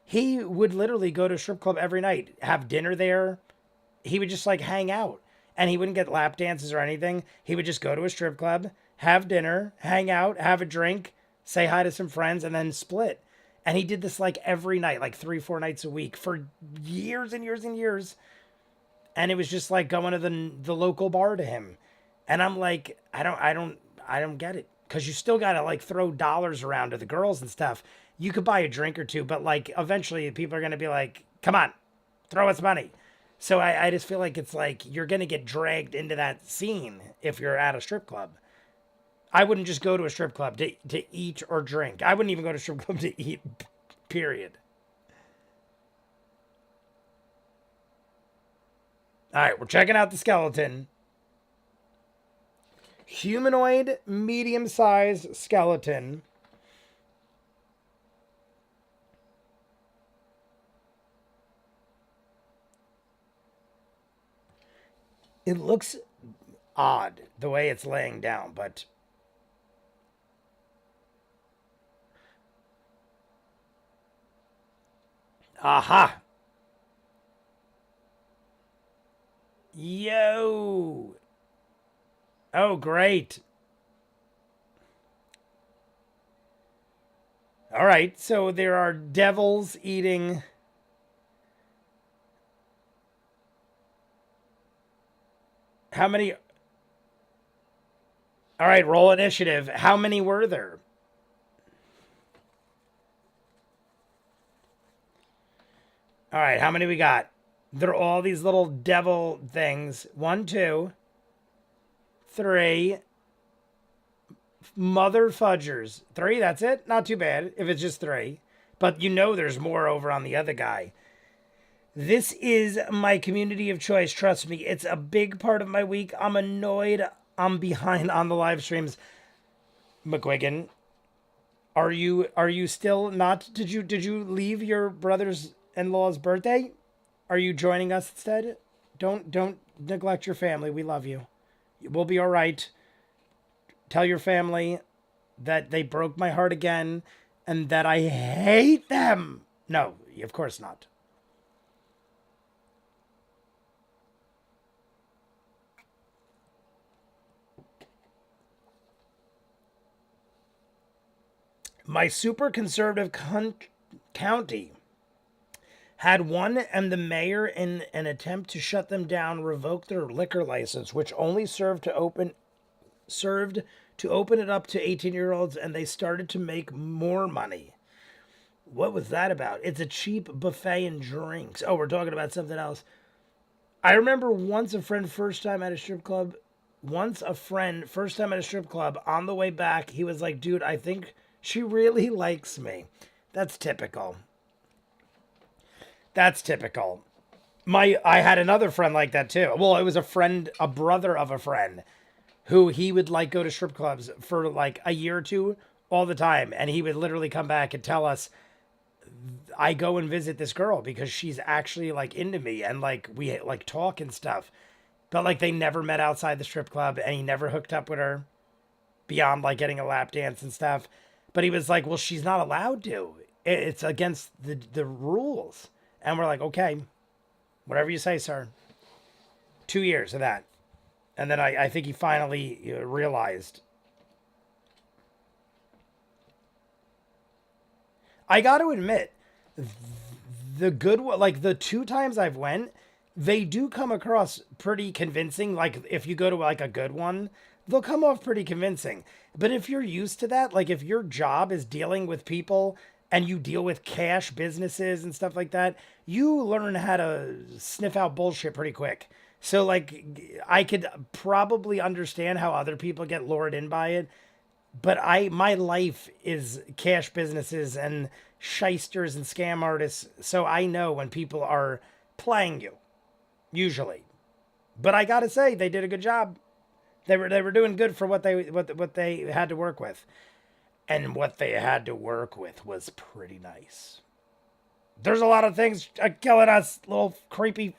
He would literally go to a strip club every night, have dinner there. He would just like hang out, and he wouldn't get lap dances or anything. He would just go to a strip club, have dinner, hang out, have a drink, say hi to some friends, and then split. And he did this like every night, like 3, 4 nights a week for years and years and years. And it was just like going to the local bar to him. And I'm like, I don't get it. Cause you still gotta like throw dollars around to the girls and stuff. You could buy a drink or two, but like eventually people are gonna be like, "Come on, throw us money." So I just feel like it's like you're gonna get dragged into that scene if you're at a strip club. I wouldn't just go to a strip club to eat or drink. I wouldn't even go to a strip club to eat, period. All right, we're checking out the skeleton. Humanoid, medium-sized skeleton. It looks odd the way it's laying down, but Aha. Yo. Oh, great. All right, so there are devils eating. How many? All right, roll initiative. How many were there? All right, how many we got? They're all these little devil things. 1, 2, 3. Mother fudgers. 3, that's it? Not too bad if it's just 3. But you know there's more over on the other guy. This is my community of choice. Trust me, it's a big part of my week. I'm annoyed. I'm behind on the live streams. McQuiggan, are you still not? Did you leave your brother's-in-law's birthday? Are you joining us instead? Don't neglect your family. We love you. We'll be all right. Tell your family that they broke my heart again and that I hate them. No, of course not. My super conservative county had one and the mayor, in an attempt to shut them down, revoked their liquor license, which only served to open it up to 18-year-olds, and they started to make more money. What was that about? It's a cheap buffet and drinks. Oh, we're talking about something else. I remember once a friend first time at a strip club, on the way back, he was like, dude, I think she really likes me. That's typical. That's typical. I had another friend like that too. Well, it was a brother of a friend, who he would like go to strip clubs for like a year or two all the time. And he would literally come back and tell us, I go and visit this girl because she's actually like into me, and like we like talk and stuff. But like they never met outside the strip club, and he never hooked up with her beyond like getting a lap dance and stuff. But he was like, well, she's not allowed to. It's against the rules. And we're like, okay, whatever you say, sir. 2 years of that. And then I think he finally realized. I got to admit, the good one, like the 2 times I've went, they do come across pretty convincing. Like if you go to like a good one, they'll come off pretty convincing. But if you're used to that, like if your job is dealing with people and you deal with cash businesses and stuff like that, you learn how to sniff out bullshit pretty quick. So like I could probably understand how other people get lured in by it, but my life is cash businesses and shysters and scam artists, so I know when people are playing you, usually. But I gotta say, they did a good job. They were doing good for what they had to work with. And what they had to work with was pretty nice. There's a lot of things killing us, little creepy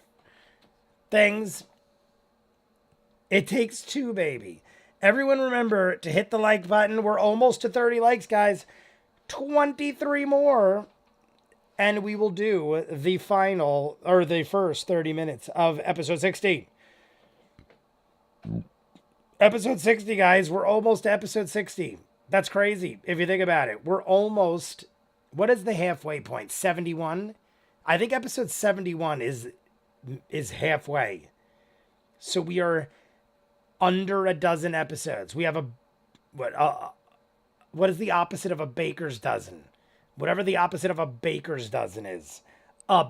things. It takes 2, baby. Everyone remember to hit the like button. We're almost to 30 likes, guys. 23 more. And we will do the final, or the first 30 minutes of episode 60. Episode 60, guys. We're almost to episode 60. That's crazy if you think about it. We're almost, what is the halfway point? 71? I think episode 71 is halfway. So we are under a dozen episodes. We have what is the opposite of a baker's dozen? Whatever the opposite of a baker's dozen is. A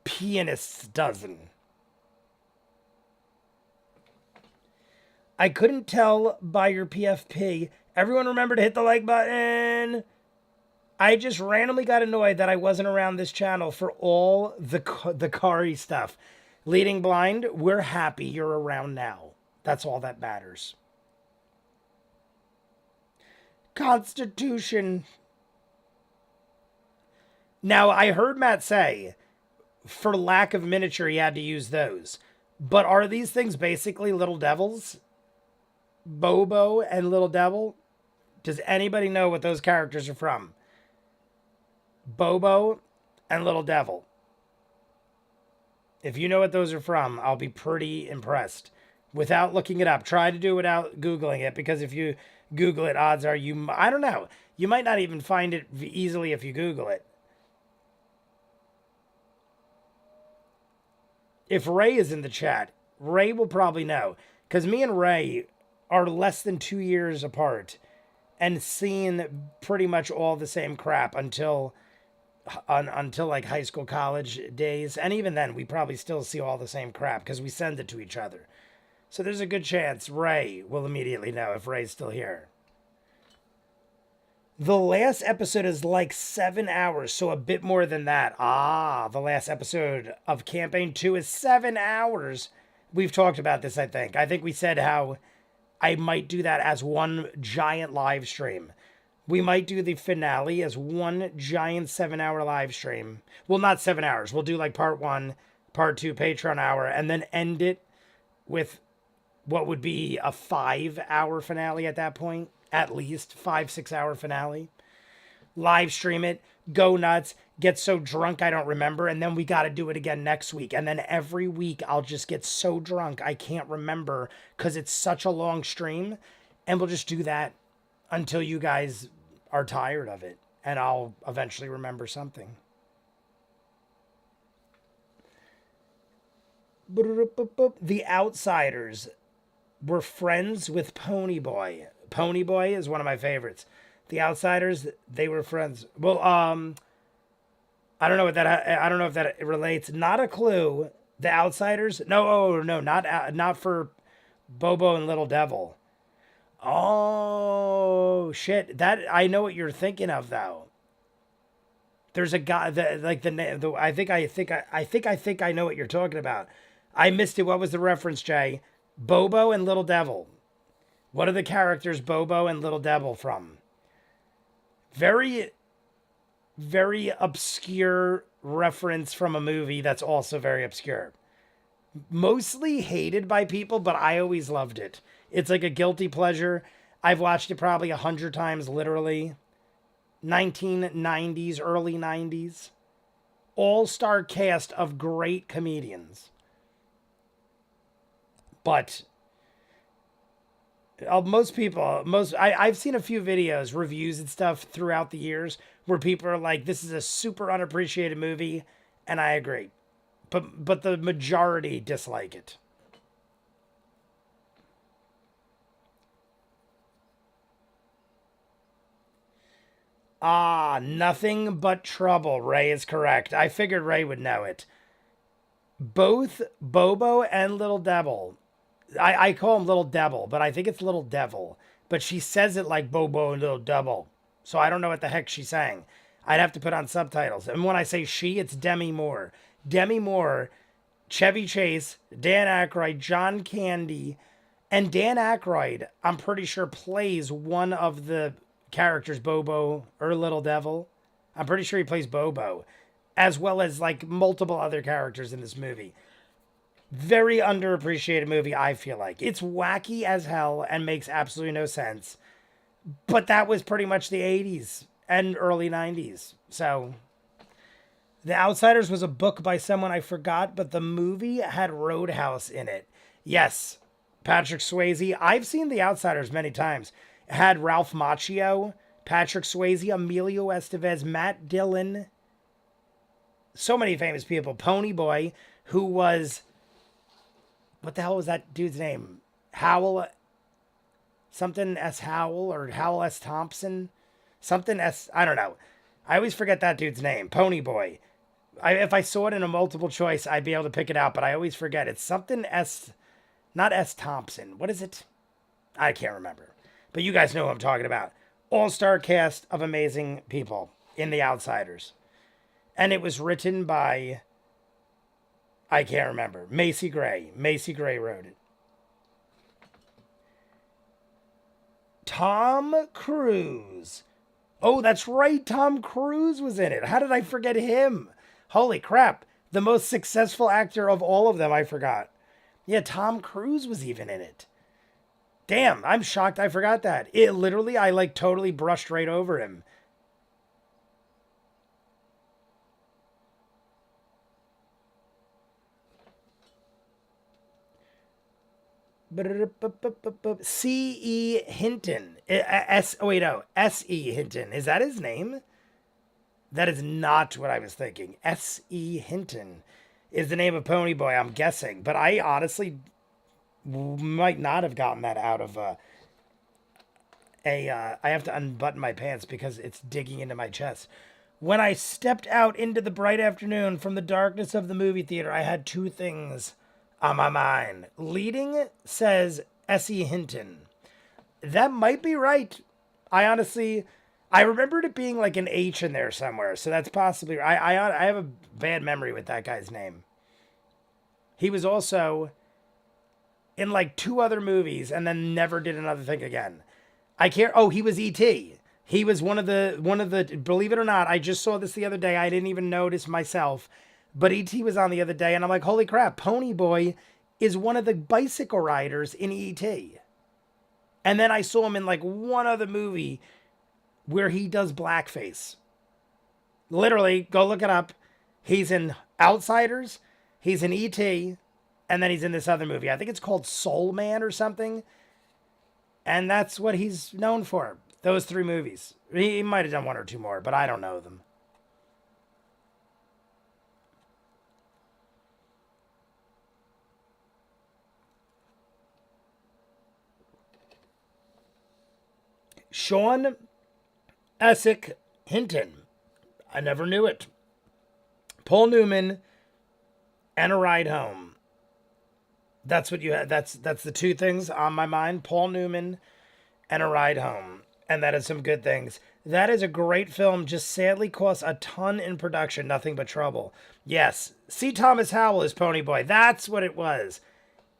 pianist's dozen. I couldn't tell by your PFP. Everyone remember to hit the like button. I just randomly got annoyed that I wasn't around this channel for all the Kari stuff. Leading blind, we're happy you're around now. That's all that matters. Constitution. Now, I heard Matt say, for lack of miniature, he had to use those. But are these things basically little devils? Bobo and Little Devil? Does anybody know what those characters are from? Bobo and Little Devil. If you know what those are from, I'll be pretty impressed. Without looking it up, try to do it without Googling it, because if you Google it, odds are I don't know, you might not even find it easily if you Google it. If Ray is in the chat, Ray will probably know, because me and Ray are less than 2 years apart and seen pretty much all the same crap until like high school, college days. And even then, we probably still see all the same crap because we send it to each other. So there's a good chance Ray will immediately know if Ray's still here. The last episode is like 7 hours, so a bit more than that. The last episode of Campaign 2 is 7 hours. We've talked about this, I think. I think we said how I might do that as one giant live stream. We might do the finale as one giant 7-hour live stream. Well, not 7 hours. We'll do like part 1, part 2, Patreon hour, and then end it with what would be a 5-hour finale at that point. At least 5-6 hour finale. Live stream it, go nuts, get so drunk I don't remember, and then we got to do it again next week. And then every week I'll just get so drunk I can't remember because it's such a long stream. And we'll just do that until you guys are tired of it, and I'll eventually remember something. The Outsiders were friends with Ponyboy. Ponyboy is one of my favorites. The Outsiders, they were friends. Well, I don't know what that. I don't know if that relates. Not a clue. The Outsiders. No, not for Bobo and Little Devil. Oh shit! That I know what you're thinking of though. There's a guy that like the name. I think I know what you're talking about. I missed it. What was the reference, Jay? Bobo and Little Devil. What are the characters Bobo and Little Devil from? Very, very obscure reference from a movie that's also very obscure. Mostly hated by people, but I always loved it. It's like a guilty pleasure. I've watched it probably 100 times, literally. 1990s, early 90s. All-star cast of great comedians. But most people, I've seen a few videos, reviews and stuff throughout the years where people are like, this is a super unappreciated movie, and I agree. But the majority dislike it. Nothing but trouble. Ray is correct. I figured Ray would know it. Both Bobo and Little Devil. I call him Little Devil, but I think it's Little Devil. But she says it like Bobo and Little Devil. So I don't know what the heck she's saying. I'd have to put on subtitles. And when I say she, it's Demi Moore. Demi Moore, Chevy Chase, Dan Aykroyd, John Candy. And Dan Aykroyd, I'm pretty sure, plays one of the characters, Bobo or Little Devil. I'm pretty sure he plays Bobo, as well as like multiple other characters in this movie. Very underappreciated movie, I feel like. It's wacky as hell and makes absolutely no sense. But that was pretty much the 80s and early 90s. So, The Outsiders was a book by someone I forgot, but the movie had Roadhouse in it. Yes, Patrick Swayze. I've seen The Outsiders many times. It had Ralph Macchio, Patrick Swayze, Emilio Estevez, Matt Dillon. So many famous people. Ponyboy, who was... What the hell was that dude's name? Howell... Something S. Howell or Howell S. Thompson? Something S... I don't know. I always forget that dude's name. Ponyboy. If I saw it in a multiple choice, I'd be able to pick it out, but I always forget. It's something S... Not S. Thompson. What is it? I can't remember. But you guys know who I'm talking about. All-star cast of amazing people in The Outsiders. And it was written by... I can't remember. Macy Gray. Macy Gray wrote it. Tom Cruise. Oh, that's right. Tom Cruise was in it. How did I forget him? Holy crap. The most successful actor of all of them, I forgot. Yeah, Tom Cruise was even in it. Damn, I'm shocked I forgot that. It literally, I like totally brushed right over him. C.E. Hinton. S.E. Hinton. Is that his name? That is not what I was thinking. S.E. Hinton is the name of Ponyboy, I'm guessing. But I honestly might not have gotten that out of I have to unbutton my pants because it's digging into my chest. When I stepped out into the bright afternoon from the darkness of the movie theater, I had two things on my mind. Leading says S.E. Hinton. That might be right. I remembered it being like an H in there somewhere, so that's possibly right. I have a bad memory with that guy's name. He was also in like two other movies and then never did another thing again. I can't. Oh, he was E.T. He was one of the. Believe it or not, I just saw this the other day. I didn't even notice myself, but E.T. was on the other day, and I'm like, holy crap! Ponyboy is one of the bicycle riders in E.T. And then I saw him in like one other movie where he does blackface. Literally, go look it up. He's in Outsiders. He's in E.T. And then he's in this other movie. I think it's called Soul Man or something. And that's what he's known for. Those three movies. He might have done one or two more, but I don't know them. Sean Essick Hinton. I never knew it. Paul Newman and A Ride Home. That's what you had. That's the two things on my mind. Paul Newman and A Ride Home. And that is some good things. That is a great film, just sadly costs a ton in production, nothing but trouble. Yes, C. Thomas Howell is Ponyboy. That's what it was.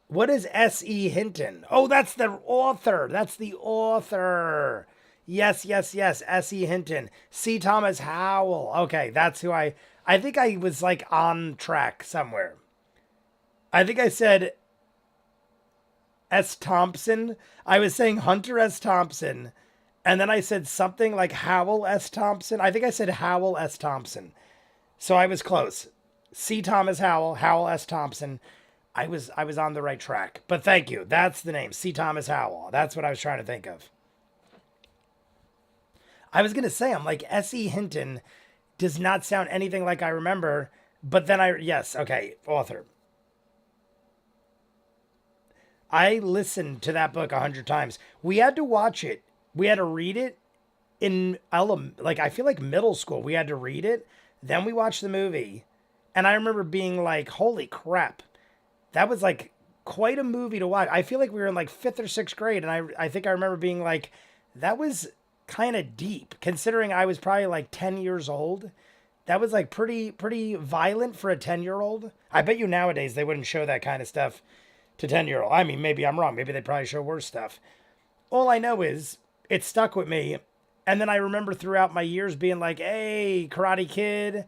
What is S.E. Hinton? Oh, that's the author. That's the author. Yes, yes, yes. S.E. Hinton. C. Thomas Howell. Okay, that's who I think I was like on track somewhere. I think I said S. Thompson. I was saying Hunter S. Thompson. And then I said something like Howell S. Thompson. I think I said Howell S. Thompson. So I was close. C. Thomas Howell, Howell S. Thompson. I was on the right track. But thank you. That's the name. C. Thomas Howell. That's what I was trying to think of. I was going to say, I'm like, S.E. Hinton does not sound anything like I remember. But then yes, okay, author. I listened to that book 100 times. We had to watch it. We had to read it in I feel like middle school. We had to read it. Then we watched the movie. And I remember being like, holy crap. That was like quite a movie to watch. I feel like we were in like 5th or 6th grade. And I think I remember being like, that was kind of deep. Considering I was probably like 10 years old. That was like pretty violent for a 10-year-old. I bet you nowadays they wouldn't show that kind of stuff to 10-year-old. I mean, maybe I'm wrong. Maybe they probably show worse stuff. All I know is it stuck with me. And then I remember throughout my years being like, hey, Karate Kid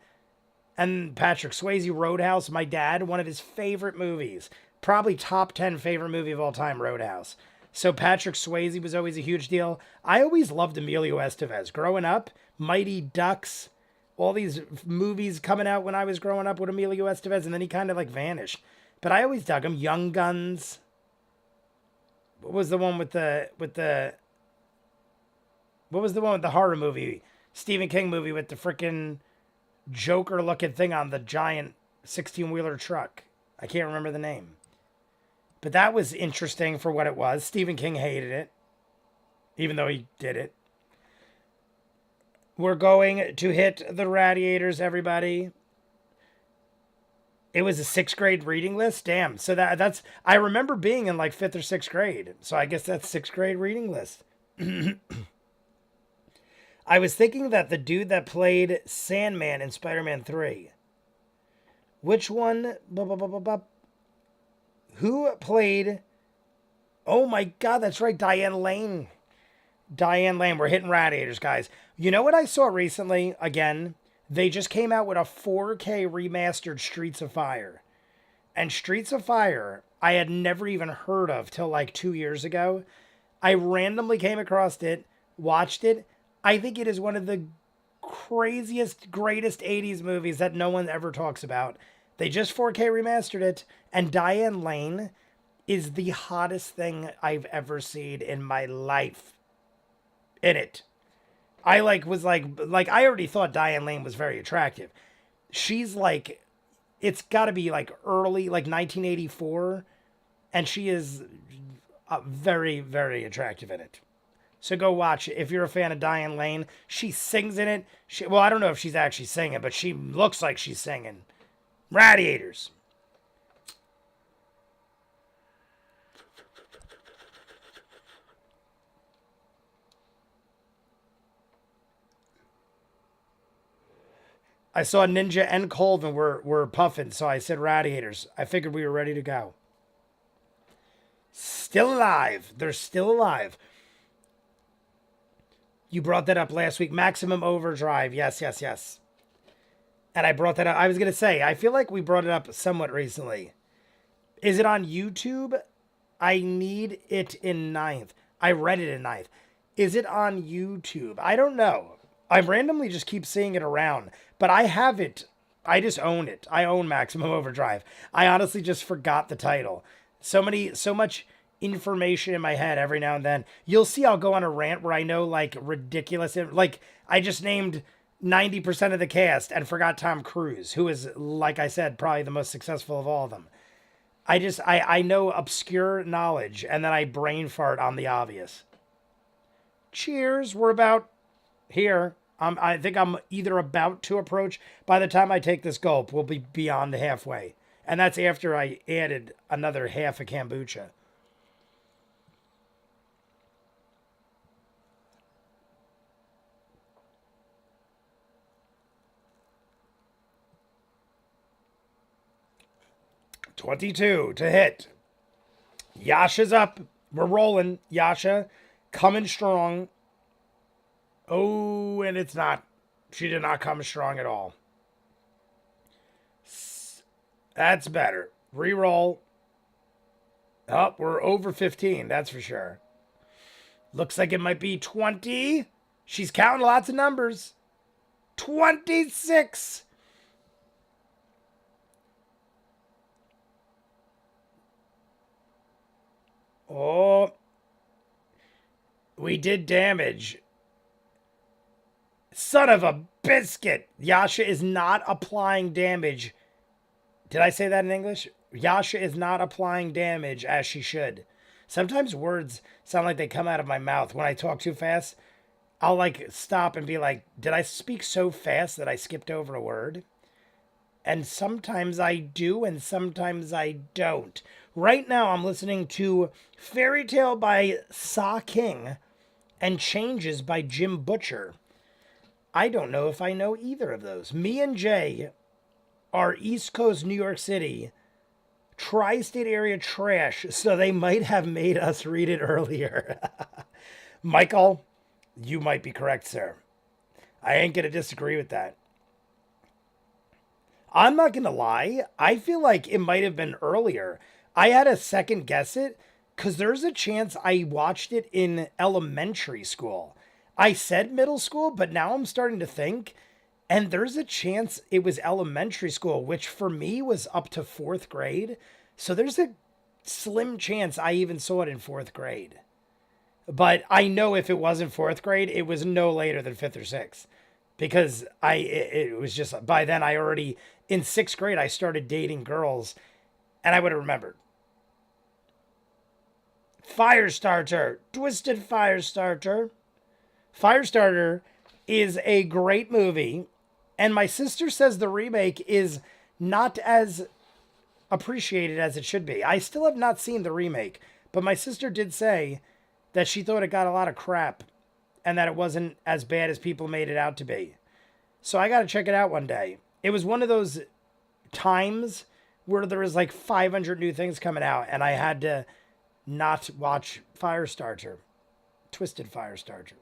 and Patrick Swayze, Roadhouse. My dad, one of his favorite movies, probably top 10 favorite movie of all time, Roadhouse. So Patrick Swayze was always a huge deal. I always loved Emilio Estevez. Growing up, Mighty Ducks, all these movies coming out when I was growing up with Emilio Estevez, and then he kind of like vanished. But I always dug him. Young Guns. What was the one with the what was the one with the horror movie? Stephen King movie with the freaking Joker looking thing on the giant 16-wheeler truck. I can't remember the name. But that was interesting for what it was. Stephen King hated it, even though he did it. We're going to hit the Radiators, everybody. It was a 6th grade reading list. Damn. So that's I remember being in like 5th or 6th grade. So I guess that's 6th grade reading list. I was thinking that the dude that played Sandman in Spider-Man 3. Which one? Who played? Oh my God, that's right. Diane Lane. Diane Lane. We're hitting Radiators, guys. You know what I saw recently? Again, they just came out with a 4K remastered Streets of Fire. And Streets of Fire, I had never even heard of till like 2 years ago. I randomly came across it, watched it. I think it is one of the craziest, greatest 80s movies that no one ever talks about. They just 4K remastered it. And Diane Lane is the hottest thing I've ever seen in my life. In it. I was like I already thought Diane Lane was very attractive. She's like, it's got to be like early, like 1984, and she is very, very attractive in it. So go watch it if you're a fan of Diane Lane. She sings in it. Well, I don't know if she's actually singing, but she looks like she's singing. Radiators. I saw Ninja and Colvin were puffing, so I said radiators. I figured we were ready to go. Still alive. They're still alive. You brought that up last week. Maximum Overdrive. Yes, yes, yes. And I brought that up. I was going to say, I feel like we brought it up somewhat recently. Is it on YouTube? I need it in ninth. I read it in ninth. Is it on YouTube? I don't know. I randomly just keep seeing it around, but I have it. I just own it. I own Maximum Overdrive. I honestly just forgot the title. So much information in my head every now and then. You'll see I'll go on a rant where I know like ridiculous, like I just named 90% of the cast and forgot Tom Cruise, who is, like I said, probably the most successful of all of them. I know obscure knowledge and then I brain fart on the obvious. Cheers. We're about here. I think I'm either about to approach. By the time I take this gulp, we'll be beyond halfway. And that's after I added another half a kombucha. $22 to hit. Yasha's up. We're rolling. Yasha coming strong. Oh, and it's not. She did not come strong at all. That's better. Reroll. Oh, we're over 15, that's for sure. Looks like it might be 20. She's counting lots of numbers. 26. Oh. We did damage. Son of a biscuit. Yasha is not applying damage. Did I say that in English? Yasha is not applying damage as she should. Sometimes words sound like they come out of my mouth. When I talk too fast, I'll like stop and be like, did I speak so fast that I skipped over a word? And sometimes I do, and sometimes I don't. Right now, I'm listening to Fairy Tale by Sa King and Changes by Jim Butcher. I don't know if I know either of those. Me and Jay are East Coast New York City, tri-state area trash, so they might have made us read it earlier. Michael, you might be correct, sir. I ain't going to disagree with that. I'm not going to lie. I feel like it might have been earlier. I had a second guess it because there's a chance I watched it in elementary school. I said middle school, but now I'm starting to think, and there's a chance it was elementary school, which for me was up to fourth grade. So there's a slim chance I even saw it in fourth grade. But I know if it wasn't fourth grade, it was no later than fifth or sixth. Because it was just, by then I already, in sixth grade, I started dating girls, and I would have remembered. Firestarter, Twisted Firestarter. Firestarter is a great movie, and my sister says the remake is not as appreciated as it should be. I still have not seen the remake, but my sister did say that she thought it got a lot of crap and that it wasn't as bad as people made it out to be. So I got to check it out one day. It was one of those times where there was like 500 new things coming out, and I had to not watch Firestarter. Twisted Firestarter.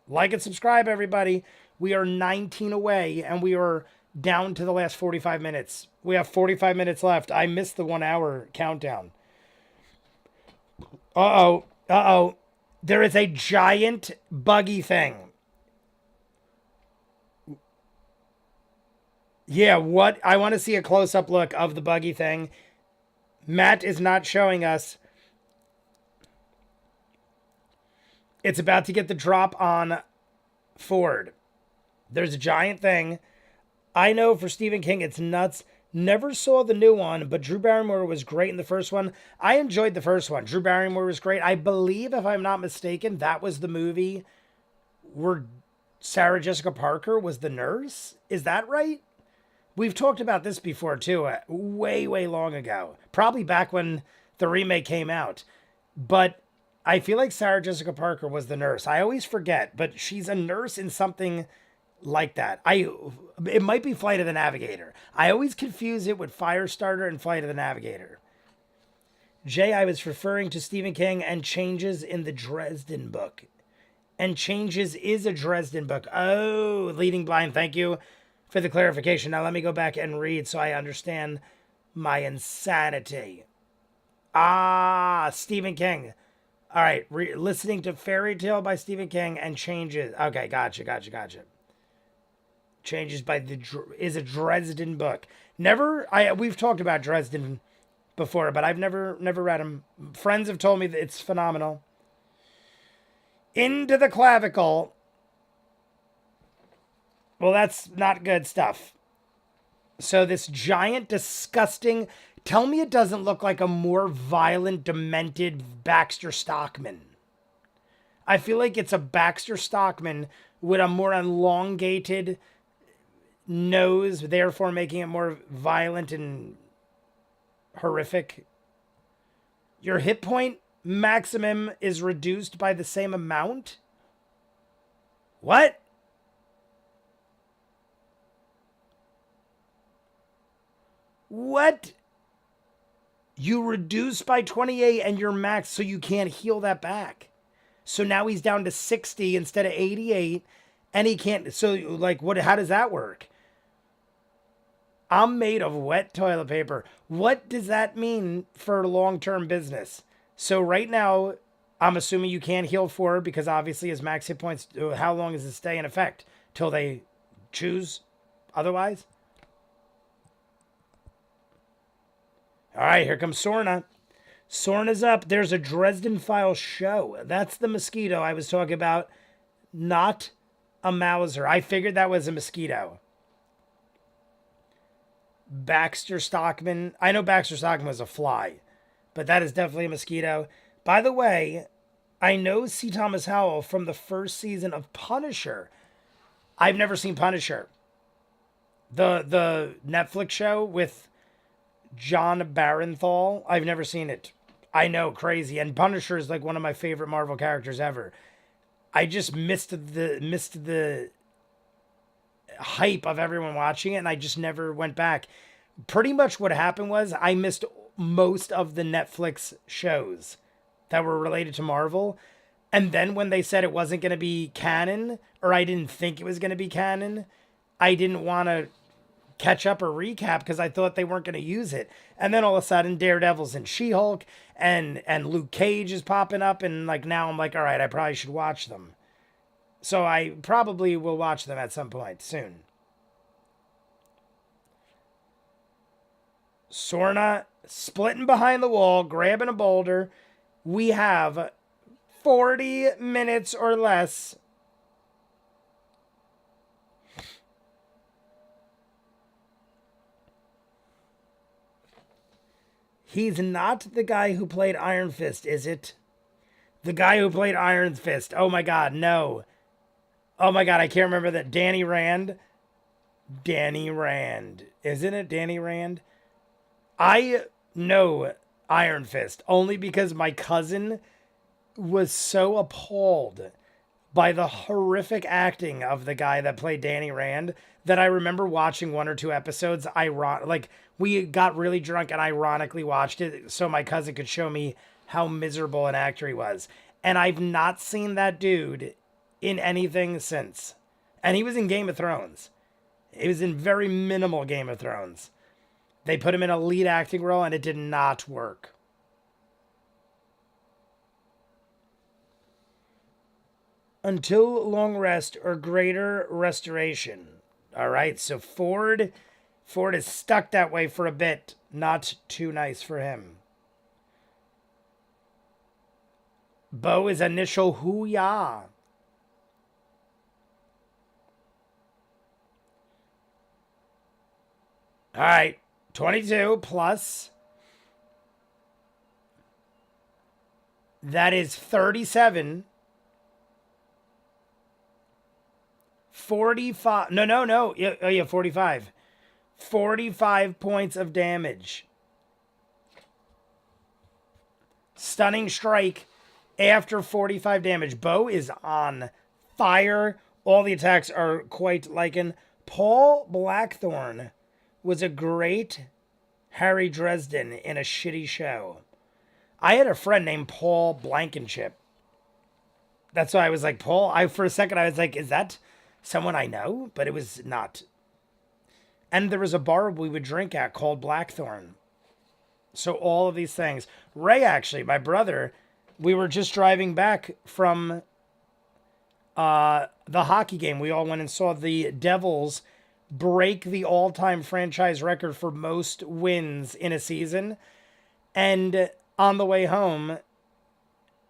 Like and subscribe, everybody. We are 19 away, and we are down to the last 45 minutes. We have 45 minutes left. I missed the 1 hour countdown. Uh-oh. Uh-oh. There is a giant buggy thing. Yeah, what? I want to see a close-up look of the buggy thing. Matt is not showing us. It's about to get the drop on Ford. There's a giant thing. I know for Stephen King, it's nuts. Never saw the new one, but Drew Barrymore was great in the first one. I enjoyed the first one. Drew Barrymore was great. I believe, if I'm not mistaken, that was the movie where Sarah Jessica Parker was the nurse. Is that right? We've talked about this before, too, way, way long ago. Probably back when the remake came out. But I feel like Sarah Jessica Parker was the nurse. I always forget, but she's a nurse in something like that. It might be Flight of the Navigator. I always confuse it with Firestarter and Flight of the Navigator. Jay, I was referring to Stephen King and Changes in the Dresden book. And Changes is a Dresden book. Oh, Leading Blind, thank you for the clarification. Now let me go back and read so I understand my insanity. Ah, Stephen King. All right, listening to Fairy Tale by Stephen King and Changes. Okay, gotcha. Changes by is a Dresden book. We've talked about Dresden before, but I've never read them. Friends have told me that it's phenomenal. Into the Clavicle. Well, that's not good stuff. So this giant, disgusting. Tell me it doesn't look like a more violent, demented Baxter Stockman. I feel like it's a Baxter Stockman with a more elongated nose, therefore making it more violent and horrific. Your hit point maximum is reduced by the same amount? What? What? You reduce by 28 and you're max, so you can't heal that back. So now he's down to 60 instead of 88, and he can't. So, like, what? How does that work? I'm made of wet toilet paper. What does that mean for long-term business? So right now, I'm assuming you can't heal 4 because obviously his max hit points, how long does it stay in effect? Till they choose otherwise? All right, here comes Sorna. Sorna's up. There's a Dresden Files show. That's the mosquito I was talking about, not a Mauser. I figured that was a mosquito. Baxter Stockman. I know Baxter Stockman was a fly, but that is definitely a mosquito. By the way, I know C. Thomas Howell from the first season of Punisher. I've never seen Punisher. The Netflix show with John Barenthal. I've never seen it. I know, crazy. And Punisher is like one of my favorite Marvel characters ever. I just missed the hype of everyone watching it, and I just never went back. Pretty much what happened was I missed most of the Netflix shows that were related to Marvel. And then when they said it wasn't going to be canon, or I didn't think it was going to be canon, I didn't want to catch up or recap because I thought they weren't going to use it. And then all of a sudden Daredevil's and She-Hulk and Luke Cage is popping up, and like now I'm like, all right, I probably should watch them. So I probably will watch them at some point soon. Sorna splitting behind the wall, grabbing a boulder. We have 40 minutes or less. He's not the guy who played Iron Fist, is it? The guy who played Iron Fist. Oh my God, no. Oh my God, I can't remember that. Danny Rand. Danny Rand. Isn't it Danny Rand? I know Iron Fist only because my cousin was so appalled by the horrific acting of the guy that played Danny Rand that I remember watching 1 or 2 episodes. Like, we got really drunk and ironically watched it so my cousin could show me how miserable an actor he was. And I've not seen that dude in anything since. And he was in Game of Thrones. He was in very minimal Game of Thrones. They put him in a lead acting role and it did not work. Until long rest or greater restoration. All right, so Ford is stuck that way for a bit. Not too nice for him. Bo is initial hoo-yah. All right, 22 plus. That is 37. 45. No. Yeah, 45. 45 points of damage. Stunning strike after 45 damage. Bo is on fire. All the attacks are quite lycan. Paul Blackthorne was a great Harry Dresden in a shitty show. I had a friend named Paul Blankenship. That's why I was like, Paul. For a second, I was like, is that someone I know? But it was not. And there was a bar we would drink at called Blackthorn. So all of these things. Ray, actually, my brother, we were just driving back from the hockey game. We all went and saw the Devils break the all-time franchise record for most wins in a season. And on the way home,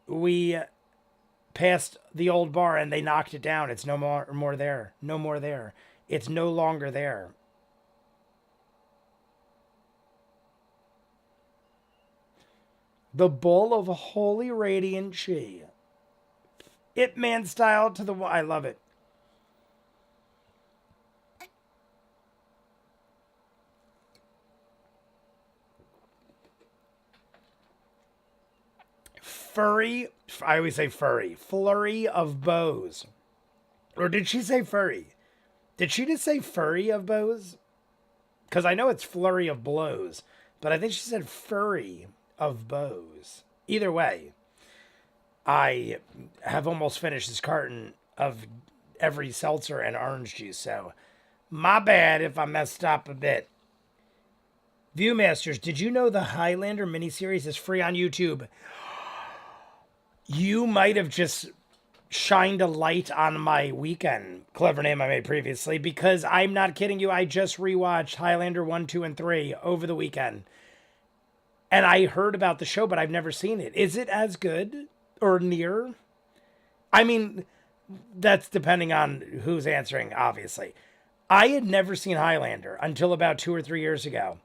we passed the old bar and they knocked it down. It's no more there. No more there. It's no longer there. The bowl of holy radiant chi. Ip Man style to the... I love it. Furry... I always say furry. Flurry of bows. Or did she say furry? Did she just say furry of bows? Because I know it's flurry of blows. But I think she said furry of bows. Either way, I have almost finished this carton of every seltzer and orange juice, so my bad if I messed up a bit. ViewMasters, did you know the Highlander miniseries is free on YouTube? You might have just shined a light on my weekend. Clever name I made previously, because I'm not kidding you. I just rewatched Highlander 1, 2, and 3 over the weekend. And I heard about the show, but I've never seen it. Is it as good or near? I mean, that's depending on who's answering, obviously. I had never seen Highlander until about 2 or 3 years ago.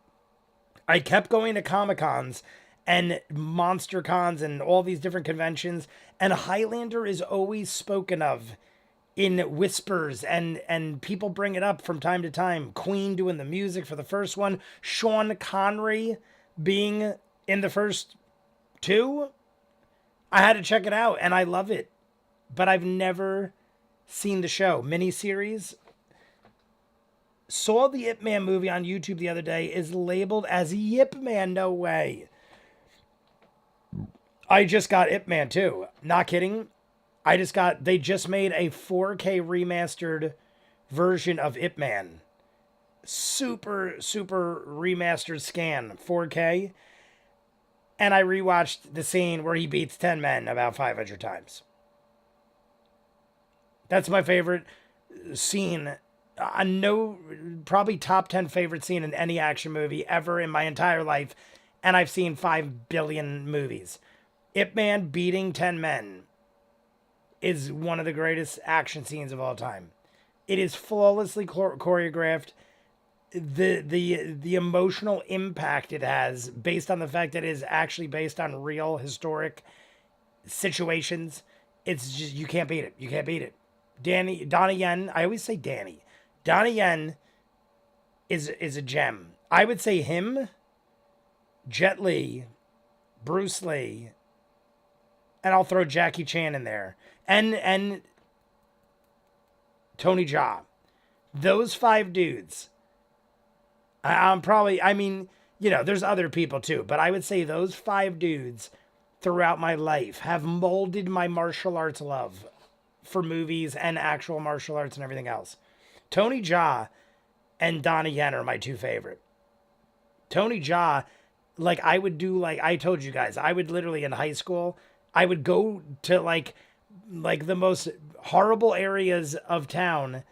I kept going to Comic-Cons and Monster Cons and all these different conventions, and Highlander is always spoken of in whispers, and people bring it up from time to time. Queen doing the music for the first one, Sean Connery being in the first 2. I had to check it out, and I love it, but I've never seen the show. Miniseries. Saw the Ip Man movie on YouTube the other day. Is labeled as Yip Man. No way. I just got Ip Man too. Not kidding. They just made a 4K remastered version of Ip Man. Super remastered scan. 4K. And I rewatched the scene where he beats 10 men about 500 times. That's my favorite scene. Probably top 10 favorite scene in any action movie ever in my entire life. And I've seen 5 billion movies. Ip Man beating 10 men is one of the greatest action scenes of all time. It is flawlessly choreographed. The emotional impact it has, based on the fact that it is actually based on real historic situations, it's just, you can't beat it. You can't beat it. Donnie Yen, I always say Danny. Donnie Yen is a gem. I would say him, Jet Li, Bruce Lee, and I'll throw Jackie Chan in there, and Tony Jaa. Those 5 dudes. There's other people too, but I would say those 5 dudes throughout my life have molded my martial arts love for movies and actual martial arts and everything else. Tony Jaa and Donnie Yen are my 2 favorite. Tony Jaa, I would do, I told you guys, I would literally in high school, I would go to like the most horrible areas of town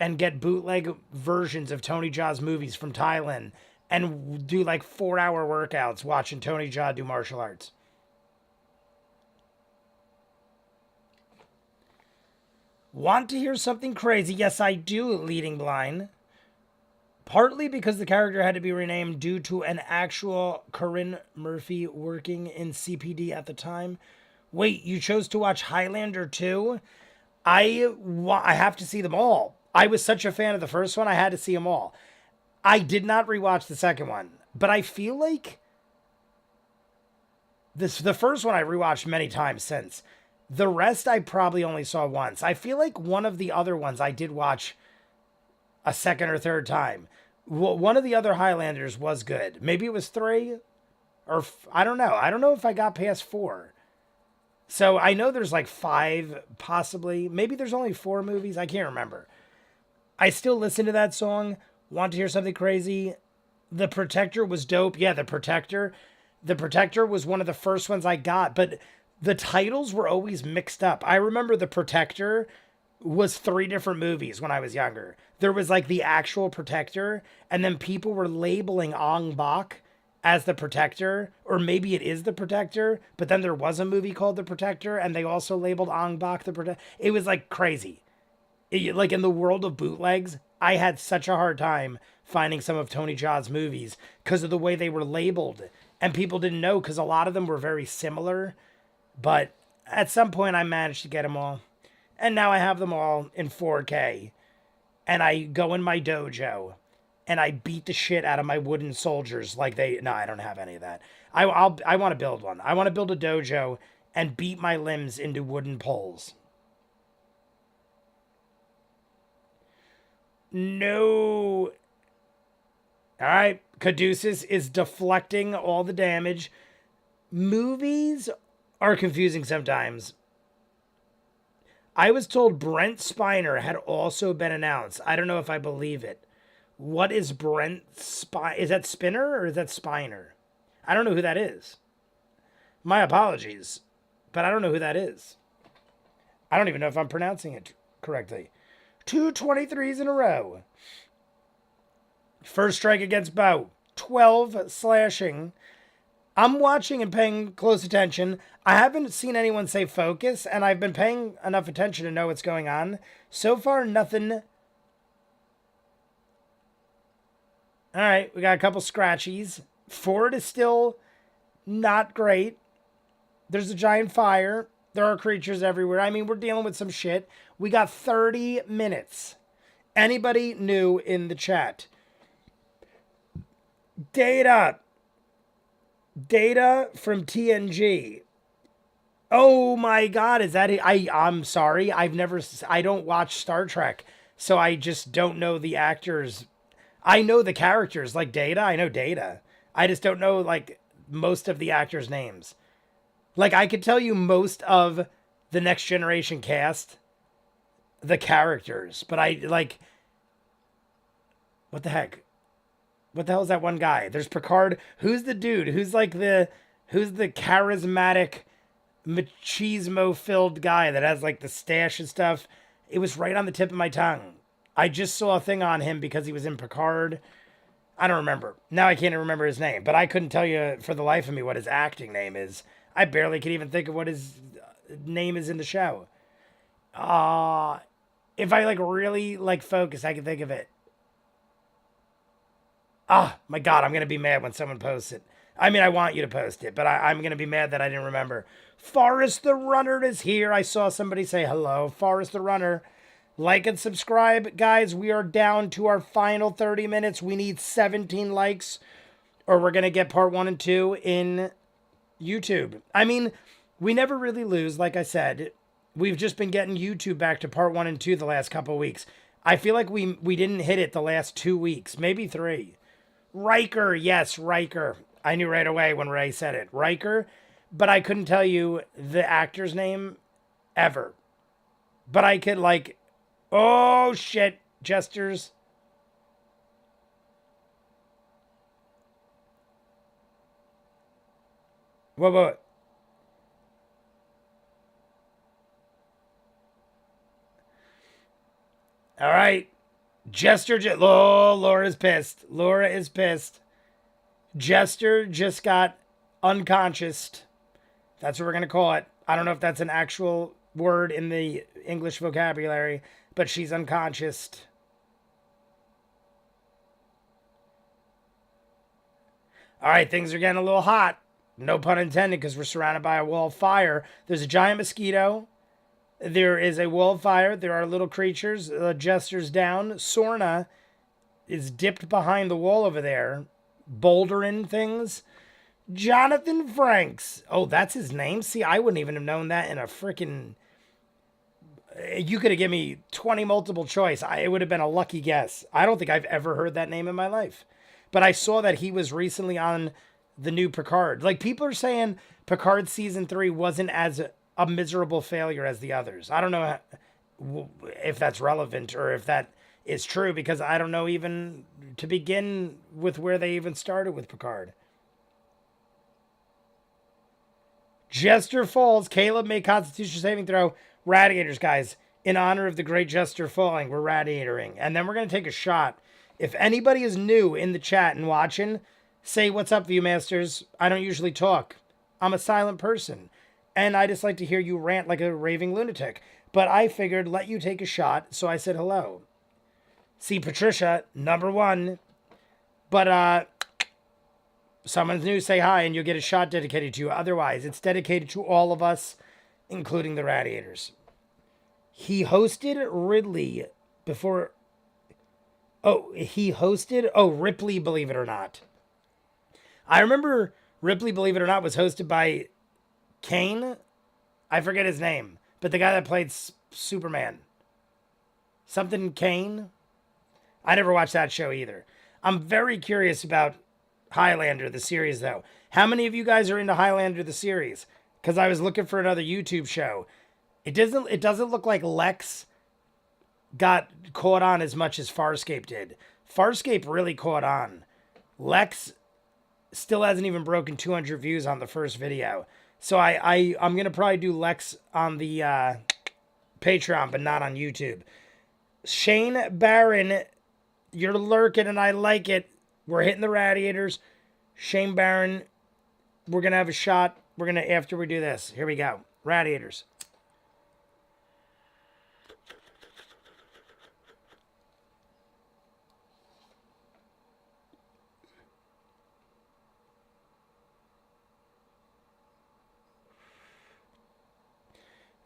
and get bootleg versions of Tony Jaa's movies from Thailand and do like 4-hour workouts watching Tony Jaa do martial arts. Want to hear something crazy? Yes, I do, Leading Blind. Partly because the character had to be renamed due to an actual Corinne Murphy working in CPD at the time. Wait, you chose to watch Highlander 2? I have to see them all. I was such a fan of the first one, I had to see them all. I did not rewatch the second one, but I feel like the first one I rewatched many times since. The rest I probably only saw once. I feel like one of the other ones I did watch a second or third time. One of the other Highlanders was good. Maybe it was 3 or I don't know. I don't know if I got past 4. So I know there's like 5 possibly. Maybe there's only 4 movies. I can't remember. I still listen to that song. Want to hear something crazy? The Protector was dope. Yeah, The Protector. The Protector was one of the first ones I got, but the titles were always mixed up. I remember The Protector was 3 different movies when I was younger. There was like the actual Protector, and then people were labeling Ong Bak as The Protector, or maybe it is The Protector, but then there was a movie called The Protector, and they also labeled Ong Bak The Protector. It was like crazy. Like in the world of bootlegs, I had such a hard time finding some of Tony Jaa's movies because of the way they were labeled, and people didn't know because a lot of them were very similar. But at some point, I managed to get them all. And now I have them all in 4K. And I go in my dojo. And I beat the shit out of my wooden soldiers like they... No, I don't have any of that. I want to build one. I want to build a dojo and beat my limbs into wooden poles. No. All right. Caduceus is deflecting all the damage. Movies are confusing sometimes. I was told Brent Spiner had also been announced. I don't know if I believe it. What is Brent Spiner? Is that Spinner or is that Spiner? I don't know who that is. My apologies, but I don't know who that is. I don't even know if I'm pronouncing it correctly. 2 23s in a row. First strike against Bo. 12 slashing. I'm watching and paying close attention. I haven't seen anyone say focus, and I've been paying enough attention to know what's going on. So far, nothing. All right, we got a couple scratchies. Ford is still not great. There's a giant fire. There are creatures everywhere. I mean, we're dealing with some shit. We got 30 minutes. Anybody new in the chat? Data from TNG. Oh my God, is that it? I'm sorry. I don't watch Star Trek, so I just don't know the actors. I know the characters, like Data. I know Data. I just don't know, like, most of the actors' names. Like, I could tell you most of the Next Generation cast, the characters, but what the heck? What the hell is that one guy? There's Picard. Who's the dude? Who's the charismatic, machismo-filled guy that has, like, the stash and stuff? It was right on the tip of my tongue. I just saw a thing on him because he was in Picard. I don't remember. Now I can't even remember his name, but I couldn't tell you for the life of me what his acting name is. I barely can even think of what his name is in the show. If I, like, really, like, focus, I can think of it. My God, I'm going to be mad when someone posts it. I mean, I want you to post it, but I'm going to be mad that I didn't remember. Forrest the Runner is here. I saw somebody say hello. Forrest the Runner. Like and subscribe. Guys, we are down to our final 30 minutes. We need 17 likes or we're going to get part 1 and 2 in YouTube. I mean, we never really lose, like I said. We've just been getting YouTube back to part 1 and 2 the last couple of weeks. I feel like we didn't hit it the last 2 weeks, maybe 3. Riker, yes, Riker. I knew right away when Ray said it. Riker, but I couldn't tell you the actor's name ever. But I could, like, oh shit, gestures. Whoa. All right. Oh, Laura's pissed. Laura is pissed. Jester just got unconscious. That's what we're going to call it. I don't know if that's an actual word in the English vocabulary, but she's unconscious. All right, things are getting a little hot. No pun intended, because we're surrounded by a wall of fire. There's a giant mosquito. There is a wall of fire. There are little creatures. The Jester's down. Sorna is dipped behind the wall over there, bouldering things. Jonathan Franks. Oh, that's his name? See, I wouldn't even have known that in a freaking... You could have given me 20 multiple choice. It would have been a lucky guess. I don't think I've ever heard that name in my life. But I saw that he was recently on the new Picard. Like, people are saying Picard season 3 wasn't as a miserable failure as the others. I don't know if that's relevant or if that is true, because I don't know even to begin with where they even started with Picard. Jester falls. Caleb made Constitution saving throw. Radiators, guys. In honor of the great Jester falling, we're radiatoring. And then we're going to take a shot. If anybody is new in the chat and watching, say, what's up, ViewMasters? I don't usually talk. I'm a silent person. And I just like to hear you rant like a raving lunatic. But I figured let you take a shot, so I said hello. See, Patricia, number 1. But, someone's new, say hi, and you'll get a shot dedicated to you. Otherwise, it's dedicated to all of us, including the Radiators. He hosted Ridley before... Oh, he hosted... Oh, Ripley, believe it or not. I remember Ripley, believe it or not, was hosted by Kane. I forget his name. But the guy that played Superman. Something Kane. I never watched that show either. I'm very curious about Highlander, the series, though. How many of you guys are into Highlander, the series? Because I was looking for another YouTube show. It doesn't look like Lex got caught on as much as Farscape did. Farscape really caught on. Lex still hasn't even broken 200 views on the first video. So I'm going to probably do Lex on the Patreon, but not on YouTube. Shane Barron, you're lurking and I like it. We're hitting the Radiators. Shane Barron, we're going to have a shot. We're going to, after we do this, here we go. Radiators.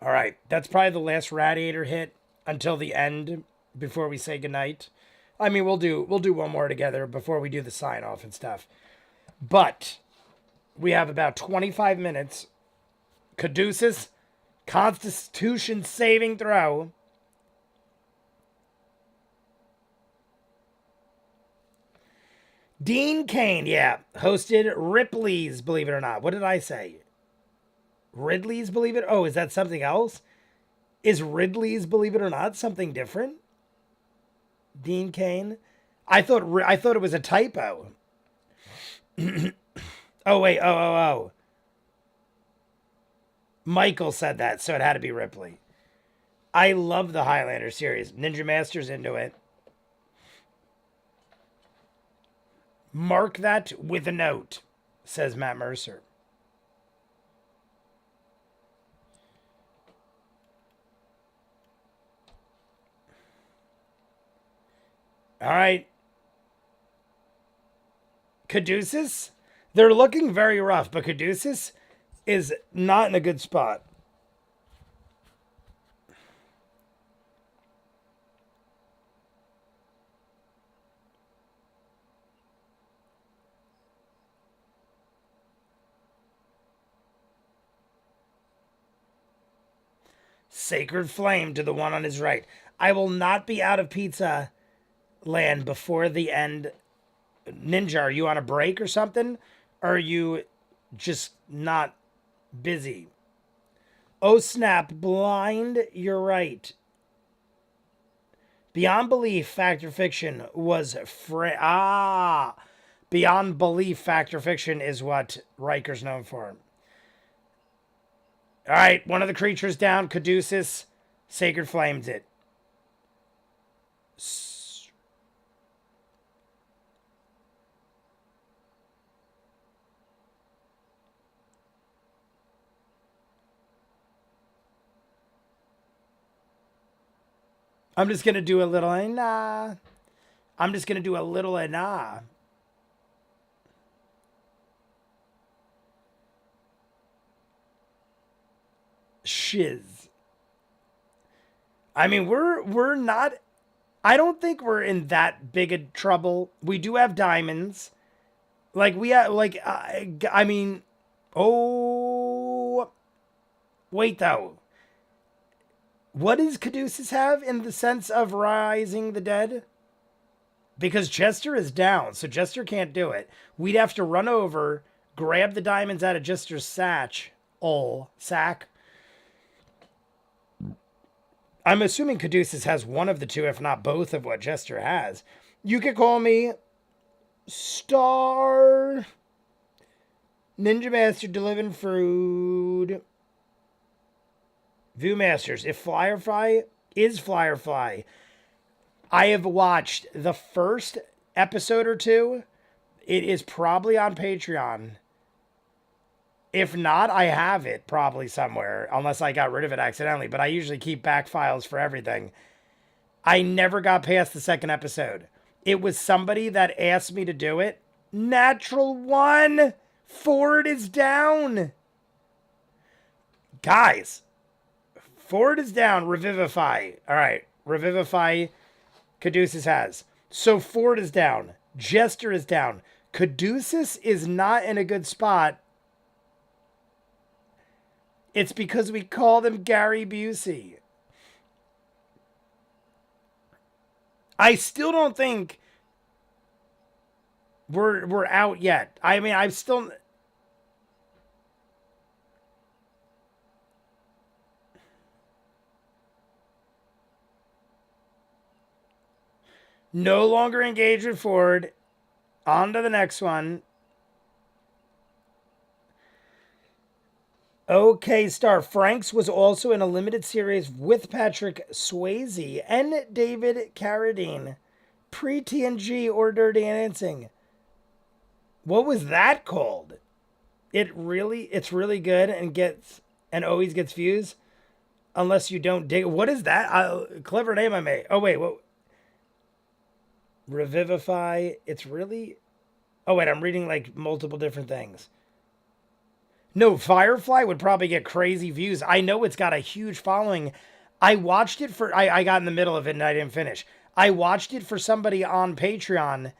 All right, that's probably the last Radiator hit until the end before we say goodnight. I mean, we'll do one more together before we do the sign off and stuff. But we have about 25 minutes. Caduceus, Constitution saving throw. Dean Cain, yeah, hosted Ripley's, believe it or not. What did I say? Ridley's, believe it? Oh, is that something else? Is Ridley's, believe it or not, something different? Dean Cain? I thought it was a typo. Oh, wait. Oh. Michael said that, so it had to be Ripley. I love the Highlander series. Ninja Master's into it. Mark that with a note, says Matt Mercer. All right. Caduceus? They're looking very rough, but Caduceus is not in a good spot. Sacred Flame to the one on his right. I will not be out of pizza land before the end. Ninja, are you on a break or something? Or are you just not busy? Oh snap, blind, you're right. Beyond Belief, Fact or Fiction was Beyond Belief, Fact or Fiction is what Riker's known for. All right, one of the creatures down, Caduceus, Sacred Flames it. I'm just going to do a little nah. I'm just going to do a little nah. Shiz. I mean, we're not, I don't think we're in that big a trouble. We do have diamonds. Like we have like I mean, oh wait though. What does Caduceus have in the sense of rising the dead? Because Jester is down, so Jester can't do it. We'd have to run over, grab the diamonds out of Jester's sack. I'm assuming Caduceus has one of the two, if not both of what Jester has. You could call me Star Ninja Master delivering food. ViewMasters. If Firefly is Firefly, I have watched the first episode or two. It is probably on Patreon. If not, I have it probably somewhere, unless I got rid of it accidentally. But I usually keep back files for everything. I never got past the second episode. It was somebody that asked me to do it. Natural one. Ford is down. Guys, Ford is down. Revivify. All right. Revivify. Caduceus has. So Ford is down. Jester is down. Caduceus is not in a good spot. It's because we called him Gary Busey. I still don't think we're out yet. I mean, I'm still... No longer engaged with Ford. On to the next one. Okay, Star. Franks was also in a limited series with Patrick Swayze and David Carradine. Pre-TNG or Dirty Dancing. What was that called? It's really good and always gets views. Unless you don't dig. What is that? Clever name I made. Oh, wait. What? Revivify. It's really... Oh, wait. I'm reading like multiple different things. No, Firefly would probably get crazy views. I know it's got a huge following. I watched it for... I got in the middle of it and I didn't finish. I watched it for somebody on Patreon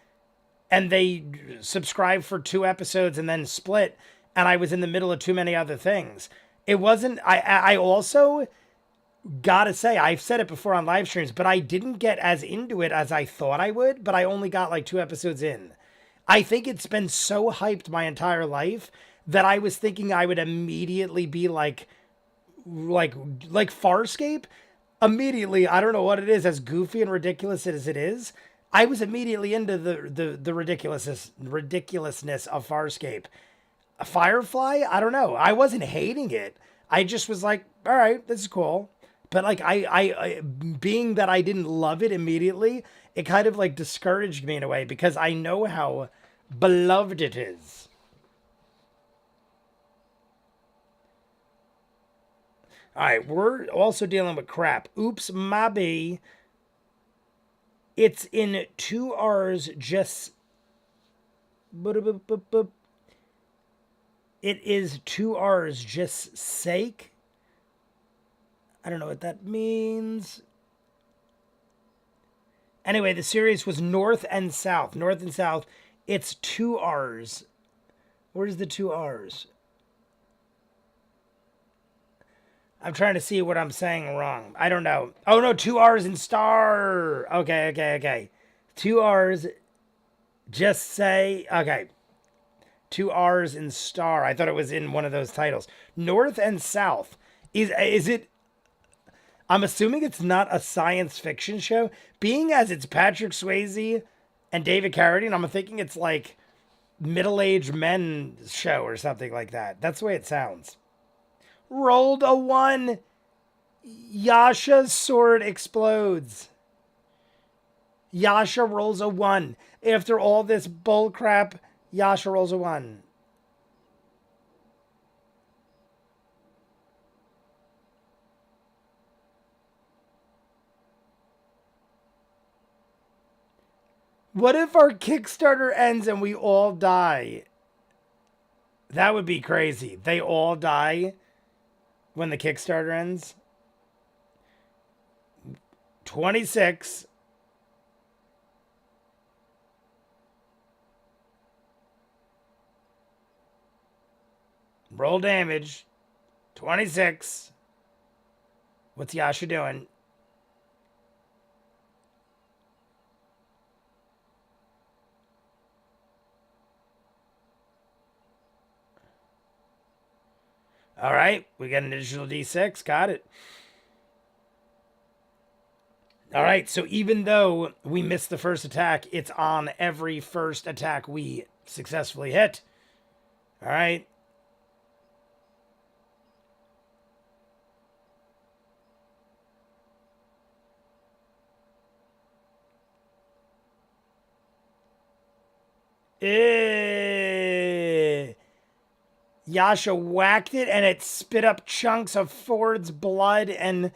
and they subscribed for 2 episodes and then split. And I was in the middle of too many other things. It wasn't... I also... Gotta say, I've said it before on live streams, but I didn't get as into it as I thought I would, but I only got like 2 episodes in. I think it's been so hyped my entire life that I was thinking I would immediately be like Farscape. Immediately, I don't know what it is, as goofy and ridiculous as it is. I was immediately into the ridiculousness of Farscape. Firefly, I don't know. I wasn't hating it. I just was like, all right, this is cool. But like I being that I didn't love it immediately, it kind of like discouraged me in a way because I know how beloved it is. All right, we're also dealing with crap. Oops, my bee. It's in 2 R's just... It is 2 R's just sake. I don't know what that means. Anyway, the series was North and South. North and South. It's 2 R's. Where's the 2 R's? I'm trying to see what I'm saying wrong. I don't know. Oh, no, 2 R's in star. Okay. 2 R's. Just say... Okay. 2 R's in star. I thought it was in one of those titles. North and South. Is it... I'm assuming it's not a science fiction show. Being as it's Patrick Swayze and David Carradine, I'm thinking it's like middle-aged men show or something like that. That's the way it sounds. Rolled a 1. Yasha's sword explodes. Yasha rolls a 1. After all this bull crap, Yasha rolls a 1. What if our Kickstarter ends and we all die? That would be crazy. They all die when the Kickstarter ends. 26. Roll damage. 26. What's Yasha doing? All right, we got an additional D6. Got it. All right, so even though we missed the first attack, it's on every first attack we successfully hit. All right. Yasha whacked it and it spit up chunks of Ford's blood and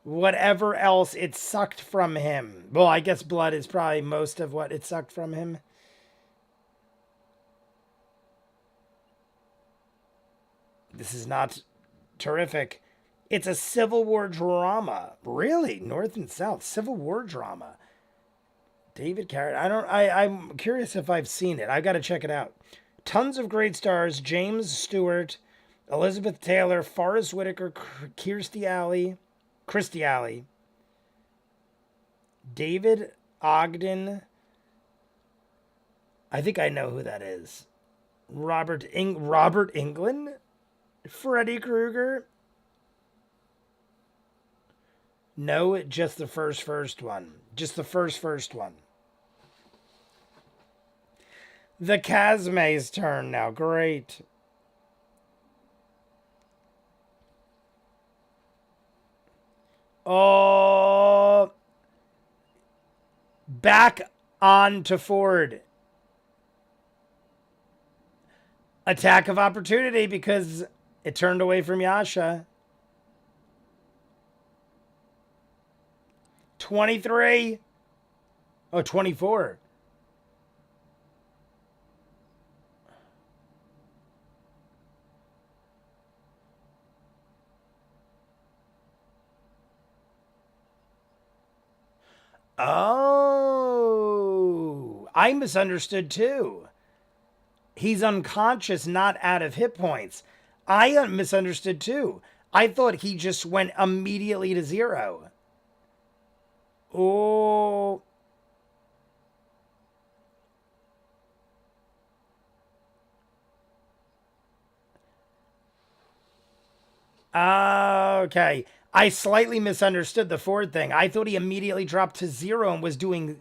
whatever else it sucked from him. Well, I guess blood is probably most of what it sucked from him. This is not terrific. It's a Civil War drama. Really? North and South. Civil War drama. David Carrot. I'm curious if I've seen it. I've got to check it out. Tons of great stars. James Stewart, Elizabeth Taylor, Forrest Whitaker, Kirstie Alley, David Ogden. I think I know who that is. Robert Englund? Freddy Krueger? No, just the first one. Just the first one. The Kazme's turn now. Great. Oh. Back on to Ford. Attack of opportunity because it turned away from Yasha. 23. Oh, 24. Oh, I misunderstood too. He's unconscious, not out of hit points. I misunderstood too. I thought he just went immediately to 0. Oh. Okay. I slightly misunderstood the Ford thing. I thought he immediately dropped to 0 and was doing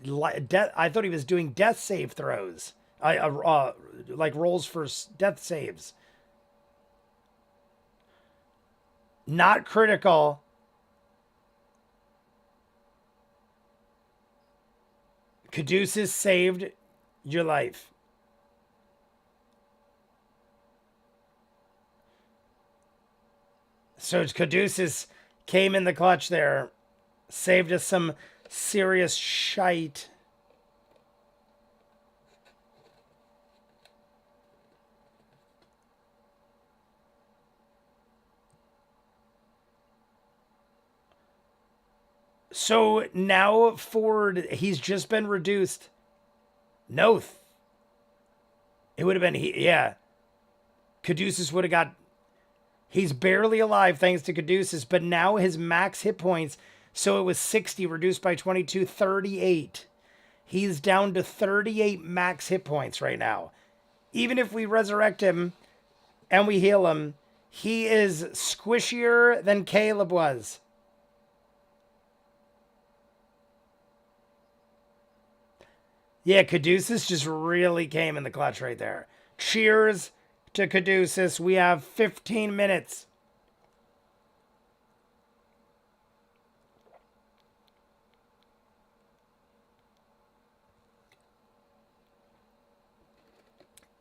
I thought he was doing death save throws. Like rolls for death saves. Not critical. Caduceus saved your life. So Caduceus came in the clutch there. Saved us some serious shite. So now Ford, he's just been reduced. No. It would have been, yeah. Caduceus would have got, he's barely alive thanks to Caduceus, but now his max hit points, so it was 60 reduced by 22, 38. He's down to 38 max hit points right now. Even if we resurrect him and we heal him, he is squishier than Caleb was. Yeah, Caduceus just really came in the clutch right there. Cheers to Caduceus. We have 15 minutes.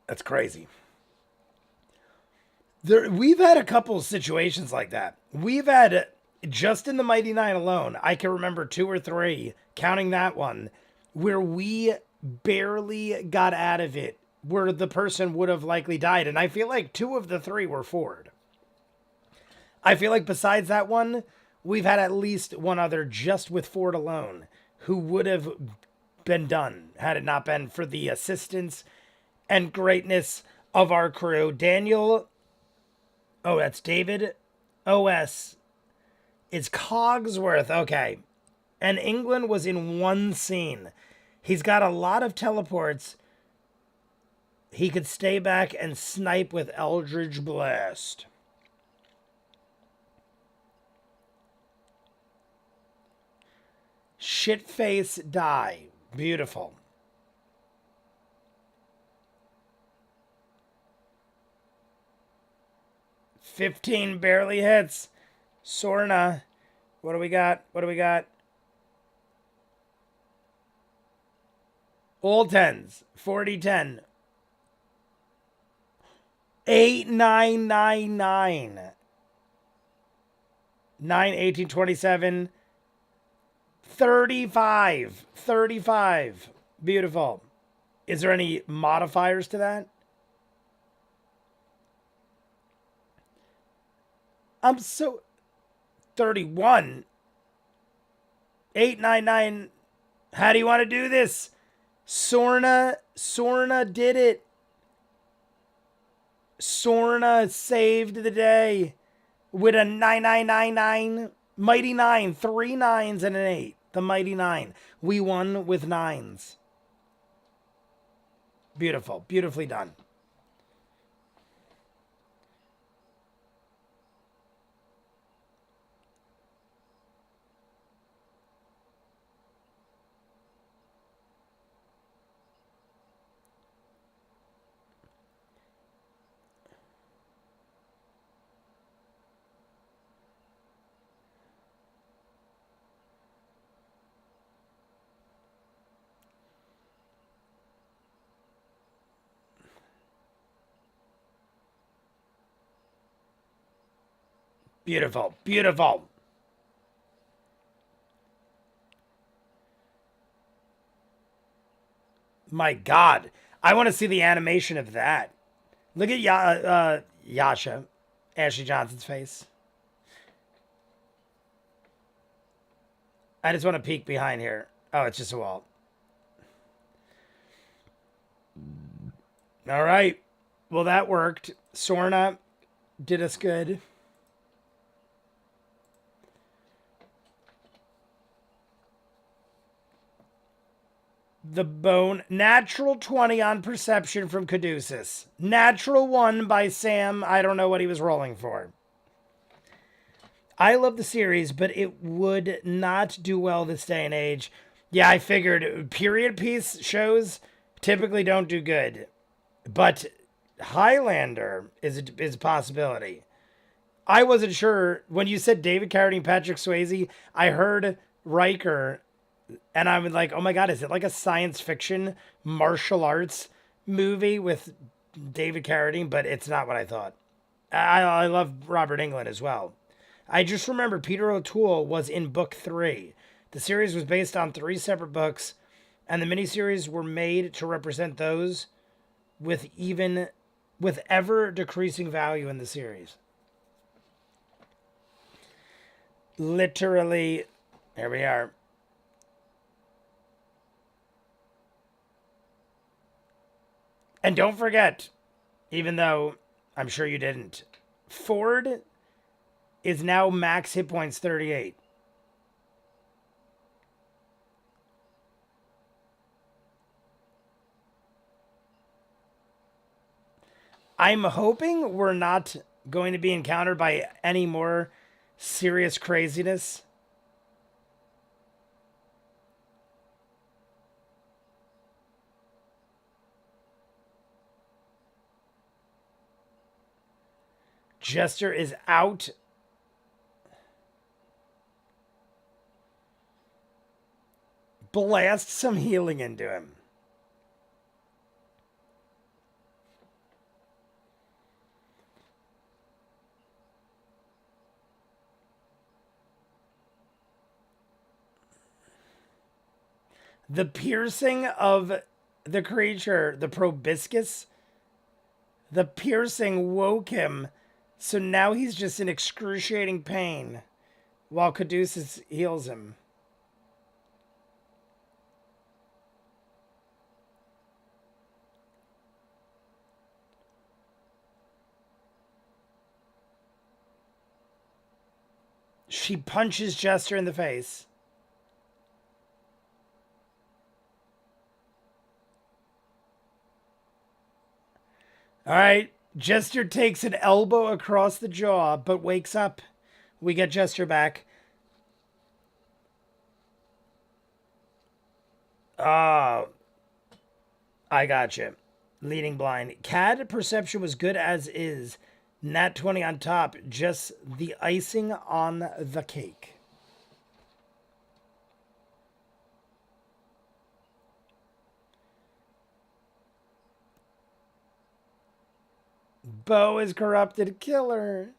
That's crazy. We've had a couple situations like that. We've had, just in the Mighty Nine alone, I can remember 2 or 3, counting that one, where we barely got out of it where the person would have likely died. And I feel like 2 of the 3 were Ford. I feel like besides that one, we've had at least one other just with Ford alone who would have been done had it not been for the assistance and greatness of our crew. Daniel, oh, that's David OS. It's Cogsworth. Okay. And England was in one scene. He's got a lot of teleports. He could stay back and snipe with Eldritch Blast. Shitface die. Beautiful. $15 barely hits. Sorna. What do we got? What do we got? All 10s. 40-10. 8999. 9-18-27. 35. 35. Beautiful. Is there any modifiers to that? I'm so 31. 899. How do you want to do this? Sorna did it. Sorna saved the day with a 9999. Mighty 9, 3 9s and an 8. The Mighty 9. We won with 9s. Beautiful. Beautifully done. Beautiful. Beautiful. My God. I want to see the animation of that. Look at Yasha. Ashley Johnson's face. I just want to peek behind here. Oh, it's just a wall. All right. Well, that worked. Sorna did us good. The bone. Natural 20 on perception from Caduceus. Natural 1 by Sam. I don't know what he was rolling for. I love the series, but it would not do well this day and age. Yeah, I figured period piece shows typically don't do good. But Highlander is a possibility. I wasn't sure. When you said David Carradine, Patrick Swayze, I heard Riker, and I was like, oh my God, is it like a science fiction martial arts movie with David Carradine? But it's not what I thought. I love Robert Englund as well. I just remember Peter O'Toole was in book 3. The series was based on 3 separate books, and the miniseries were made to represent those with ever decreasing value in the series. Literally, here we are. And don't forget, even though I'm sure you didn't, Ford is now max hit points 38. I'm hoping we're not going to be encountered by any more serious craziness. Jester is out. Blast some healing into him. The piercing of the creature, the proboscis, the piercing woke him, so now he's just in excruciating pain while Caduceus heals him. She punches Jester in the face. All right, Jester takes an elbow across the jaw, but wakes up. We get Jester back. Oh, I got you. Leading blind. CAD perception was good as is. Nat 20 on top. Just the icing on the cake. Bo is corrupted killer.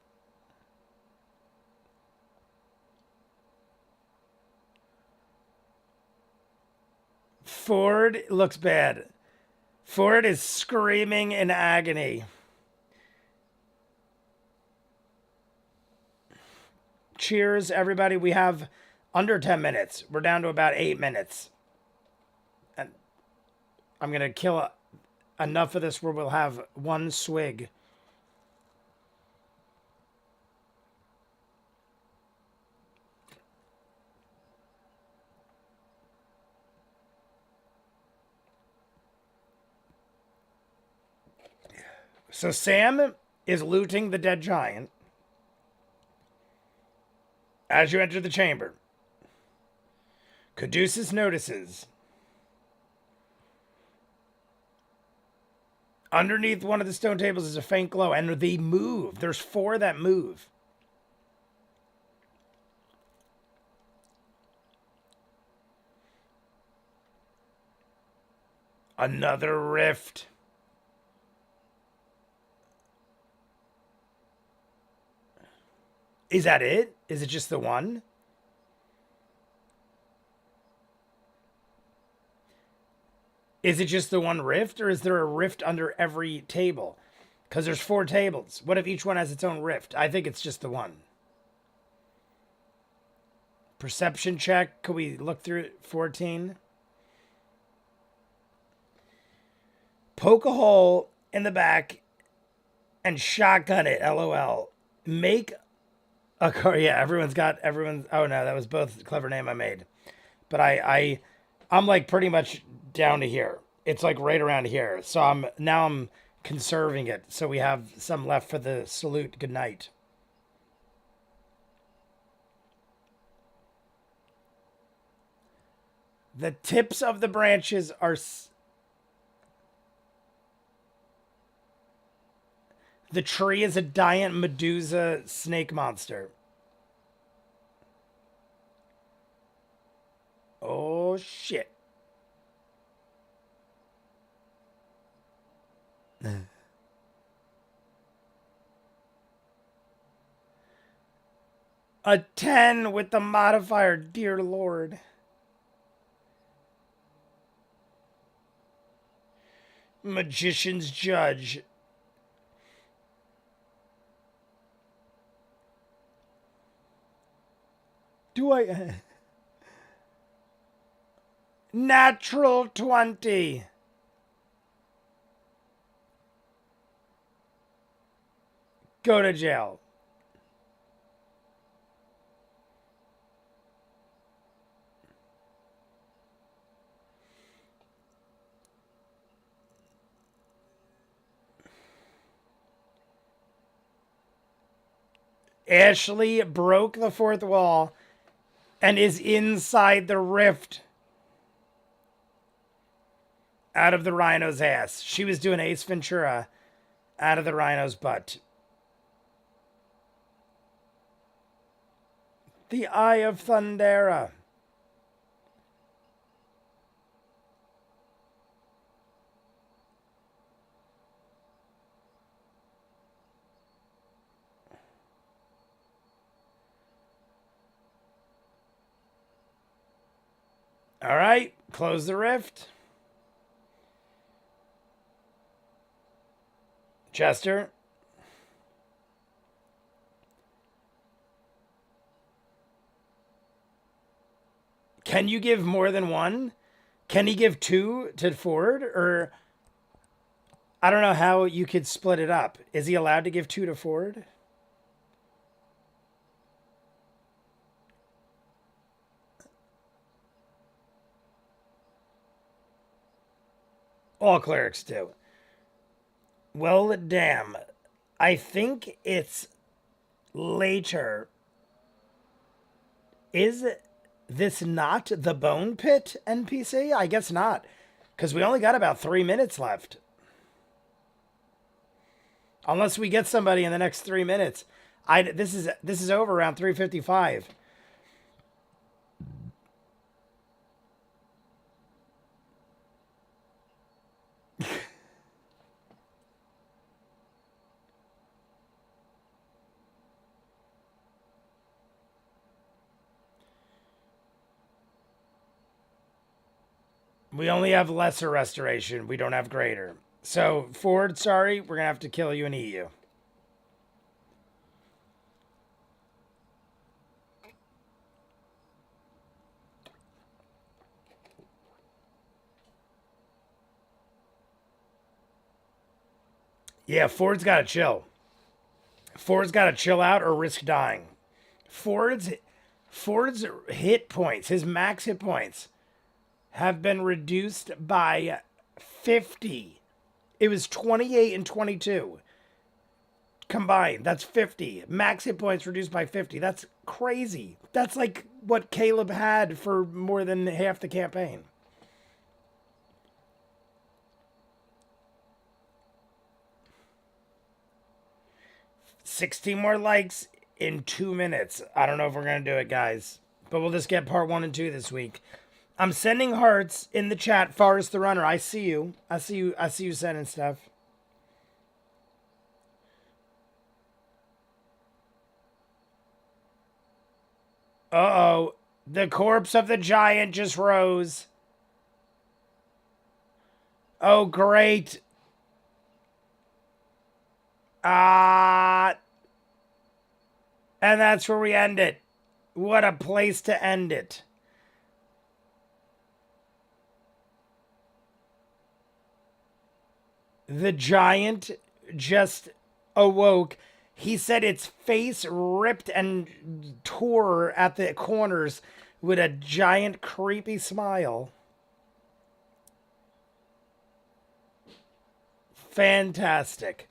Ford looks bad. Ford is screaming in agony. Cheers, everybody. We have under 10 minutes. We're down to about 8 minutes. And I'm going to kill enough of this where we'll have one swig. So Sam is looting the dead giant. As you enter the chamber, Caduceus notices underneath one of the stone tables is a faint glow, and they move. There's 4 that move. Another rift. Is that it? Is it just the one? Is it just the one rift, or is there a rift under every table? Because there's 4 tables. What if each one has its own rift? I think it's just the one. Perception check. Could we look through it? 14. Poke a hole in the back and shotgun it. LOL. Make a car. Yeah, everyone's. Oh no, that was both a clever name I made. But I'm like pretty much down to here. It's like right around here. So I'm conserving it so we have some left for the salute. Good night. The tips of the branches are. The tree is a giant Medusa snake monster. Oh shit. A 10 with the modifier, dear lord. Magician's judge. Do I... Natural 20. Go to jail. Ashley broke the 4th wall and is inside the rift out of the rhino's ass. She was doing Ace Ventura out of the rhino's butt. The Eye of Thundera. All right, close the rift. Jester? Can you give more than one? Can he give two to Ford? Or I don't know how you could split it up. Is he allowed to give two to Ford? All clerics do. Well, damn. I think it's later. Is this not the Bone Pit NPC? I guess not. Because we only got about 3 minutes left. Unless we get somebody in the next 3 minutes. This is over around 3:55. We only have lesser restoration. We don't have greater. So, Ford, sorry, we're going to have to kill you and eat you. Yeah, Ford's got to chill. Ford's got to chill out or risk dying. Ford's hit points, his max hit points, have been reduced by 50. It was 28 and 22 combined. That's 50. Max hit points reduced by 50. That's crazy. That's like what Caleb had for more than half the campaign. $16 more likes in 2 minutes. I don't know if we're going to do it, guys. But we'll just get part 1 and 2 this week. I'm sending hearts in the chat, Forrest the Runner. I see you. I see you sending stuff. Uh-oh. The corpse of the giant just rose. Oh, great. And that's where we end it. What a place to end it. The giant just awoke. He said its face ripped and tore at the corners with a giant creepy smile. Fantastic.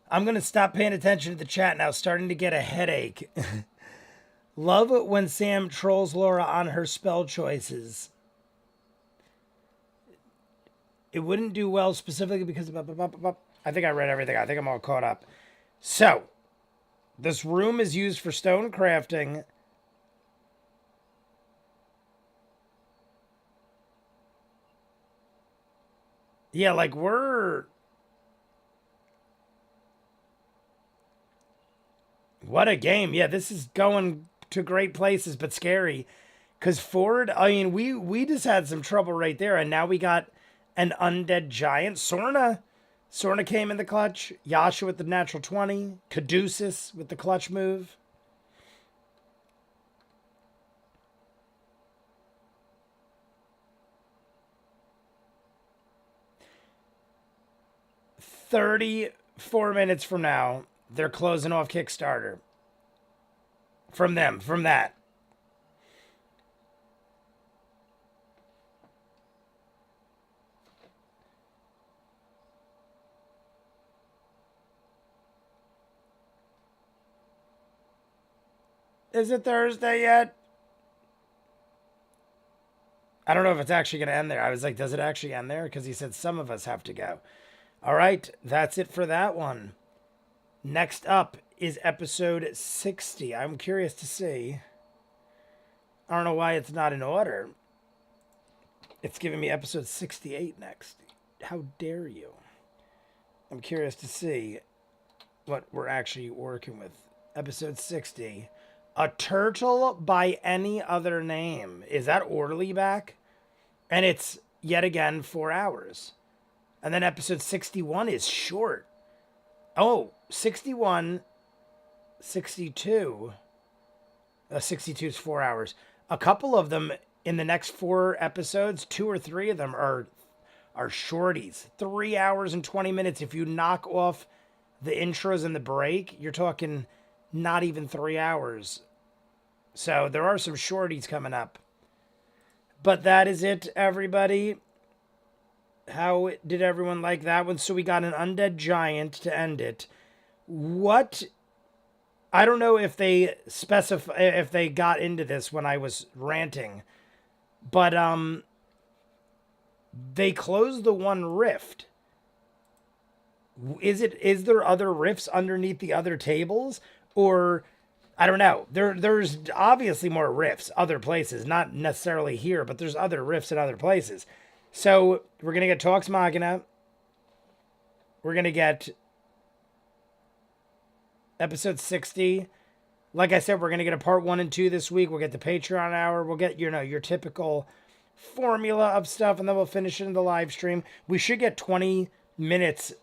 I'm going to stop paying attention to the chat now, starting to get a headache. Love when Sam trolls Laura on her spell choices. It wouldn't do well specifically because I think I read everything. I think I'm all caught up. So, this room is used for stone crafting. Yeah, like we're... What a game. Yeah, this is going to great places, but scary. Because Ford, I mean, we just had some trouble right there, and now we got an undead giant. Sorna came in the clutch. Yasha with the natural 20. Caduceus with the clutch move. $34 minutes from now, they're closing off Kickstarter. From that. Is it Thursday yet? I don't know if it's actually going to end there. I was like, does it actually end there? Because he said some of us have to go. All right, that's it for that one. Next up is episode 60. I'm curious to see. I don't know why it's not in order. It's giving me episode 68 next. How dare you? I'm curious to see what we're actually working with. Episode 60. A turtle by any other name. Is that orderly back? And it's, yet again, 4 hours. And then episode 61 is short. Oh, 61, 62. 62 is 4 hours. A couple of them in the next 4 episodes, 2 or 3 of them are shorties. 3 hours and 20 minutes. If you knock off the intros and the break, you're talking not even 3 hours. So there are some shorties coming up. But that is it, everybody. How did everyone like that one? So we got an undead giant to end it. What? I don't know if they if they got into this when I was ranting, but they closed the one rift. Is there other rifts underneath the other tables, or I don't know. There's obviously more rifts other places, not necessarily here, but there's other rifts in other places. So we're gonna get Talks Machina. We're gonna get episode 60. Like I said, we're gonna get a part 1 and 2 this week. We'll get the Patreon hour. We'll get your typical formula of stuff, and then we'll finish it in the live stream. We should get 20 minutes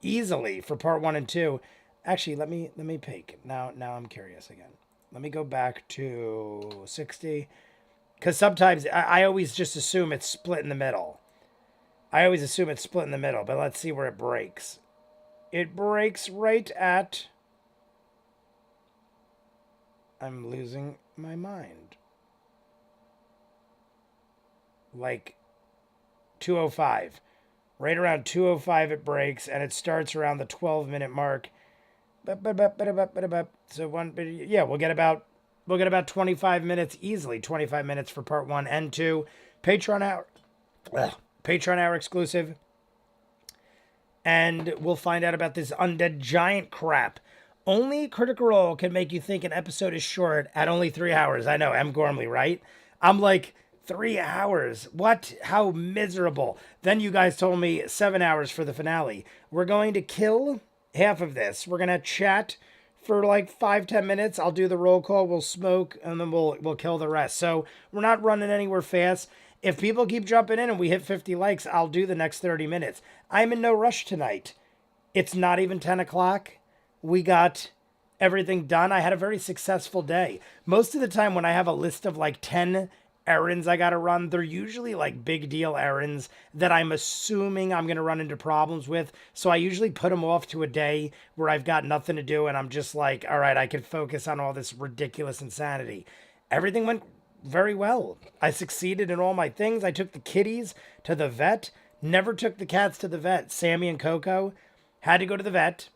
easily for part 1 and 2. Actually, let me peek. Now I'm curious again. Let me go back to 60. Because sometimes I always just assume it's split in the middle. But let's see where it breaks. It breaks right at... I'm losing my mind. Like 2:05. Right around 2:05 it breaks, and it starts around the 12-minute mark. So we'll get about 25 minutes easily. 25 minutes for part 1 and 2. Patreon hour exclusive. And we'll find out about this undead giant crap. Only Critical Role can make you think an episode is short at only 3 hours. I know, M. Gormley, right? I'm like, 3 hours? What? How miserable. Then you guys told me 7 hours for the finale. We're going to kill half of this. We're going to chat for like 5-10 minutes. I'll do the roll call, we'll smoke, and then we'll kill the rest. So we're not running anywhere fast. If people keep jumping in and we hit 50 likes, I'll do the next 30 minutes. I'm in no rush tonight. It's not even 10 o'clock. We got everything done. I had a very successful day. Most of the time when I have a list of like 10 errands I got to run, they're usually like big deal errands that I'm assuming I'm going to run into problems with. So I usually put them off to a day where I've got nothing to do and I'm just like, all right, I can focus on all this ridiculous insanity. Everything went very well. I succeeded in all my things. I took the kitties to the vet. Never took the cats to the vet. Sammy and Coco had to go to the vet.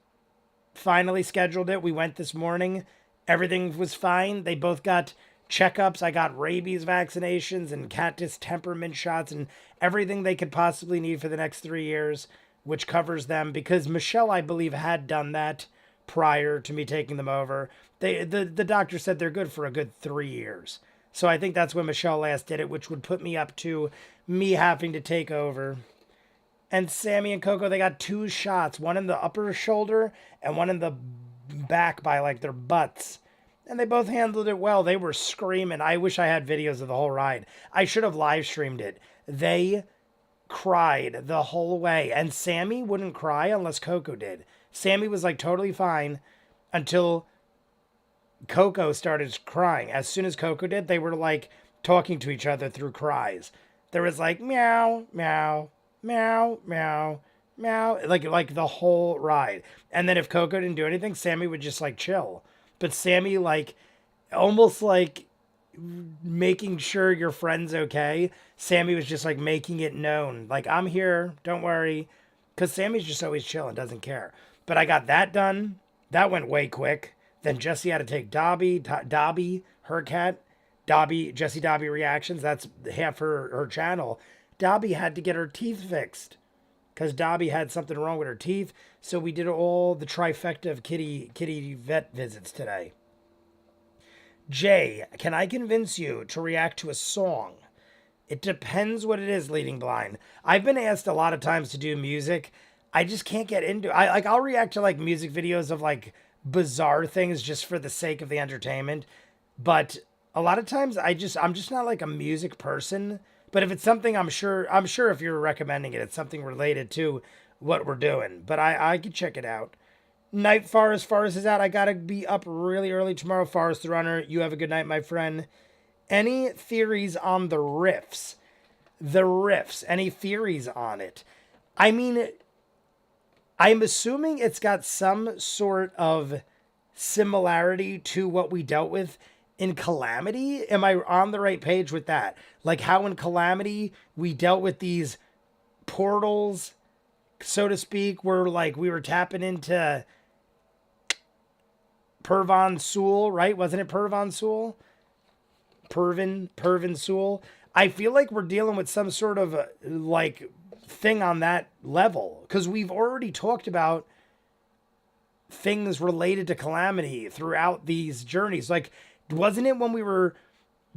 Finally scheduled it. We went this morning. Everything was fine. They both got checkups. I got rabies vaccinations and cat distemperament shots and everything they could possibly need for the next 3 years, which covers them because Michelle, I believe, had done that prior to me taking them over. The doctor said they're good for a good 3 years. So I think that's when Michelle last did it, which would put me up to me having to take over. And Sammy and Coco, they got 2 shots, one in the upper shoulder and one in the back by like their butts. And they both handled it well. They were screaming. I wish I had videos of the whole ride. I should have live streamed it. They cried the whole way. And Sammy wouldn't cry unless Coco did. Sammy was like totally fine until Coco started crying. As soon as Coco did, they were like talking to each other through cries. There was like meow, meow, meow, meow, meow, like the whole ride. And then if Coco didn't do anything, Sammy would just like chill. But Sammy like almost like making sure your friend's okay. Sammy was just like making it known. Like, I'm here, don't worry. Because Sammy's just always chilling, doesn't care. But I got that done. That went way quick. Then Jessie had to take Dobby, her cat. Jessie Dobby Reactions. That's half her channel. Dobby had to get her teeth fixed. Because Dobby had something wrong with her teeth. So we did all the trifecta of kitty vet visits today. Jay, can I convince you to react to a song? It depends what it is, Leading Blind. I've been asked a lot of times to do music. I just can't get into it. I'll react to like music videos of like bizarre things just for the sake of the entertainment. But a lot of times I'm just not like a music person. But if it's something I'm sure if you're recommending it, it's something related to what we're doing. But I could check it out. Night Forest. Forest is out. I gotta be up really early tomorrow. Forest the Runner. You have a good night, my friend. Any theories on the riffs? The riffs. Any theories on it? I mean, I'm assuming it's got some sort of similarity to what we dealt with in Calamity. Am I on the right page with that? Like how in Calamity we dealt with these portals, so to speak, where like we were tapping into Pervon Sul, right? Wasn't it Pervon Sul? Pervin Sul. I feel like we're dealing with some sort of like thing on that level because we've already talked about things related to Calamity throughout these journeys. Like, wasn't it when we were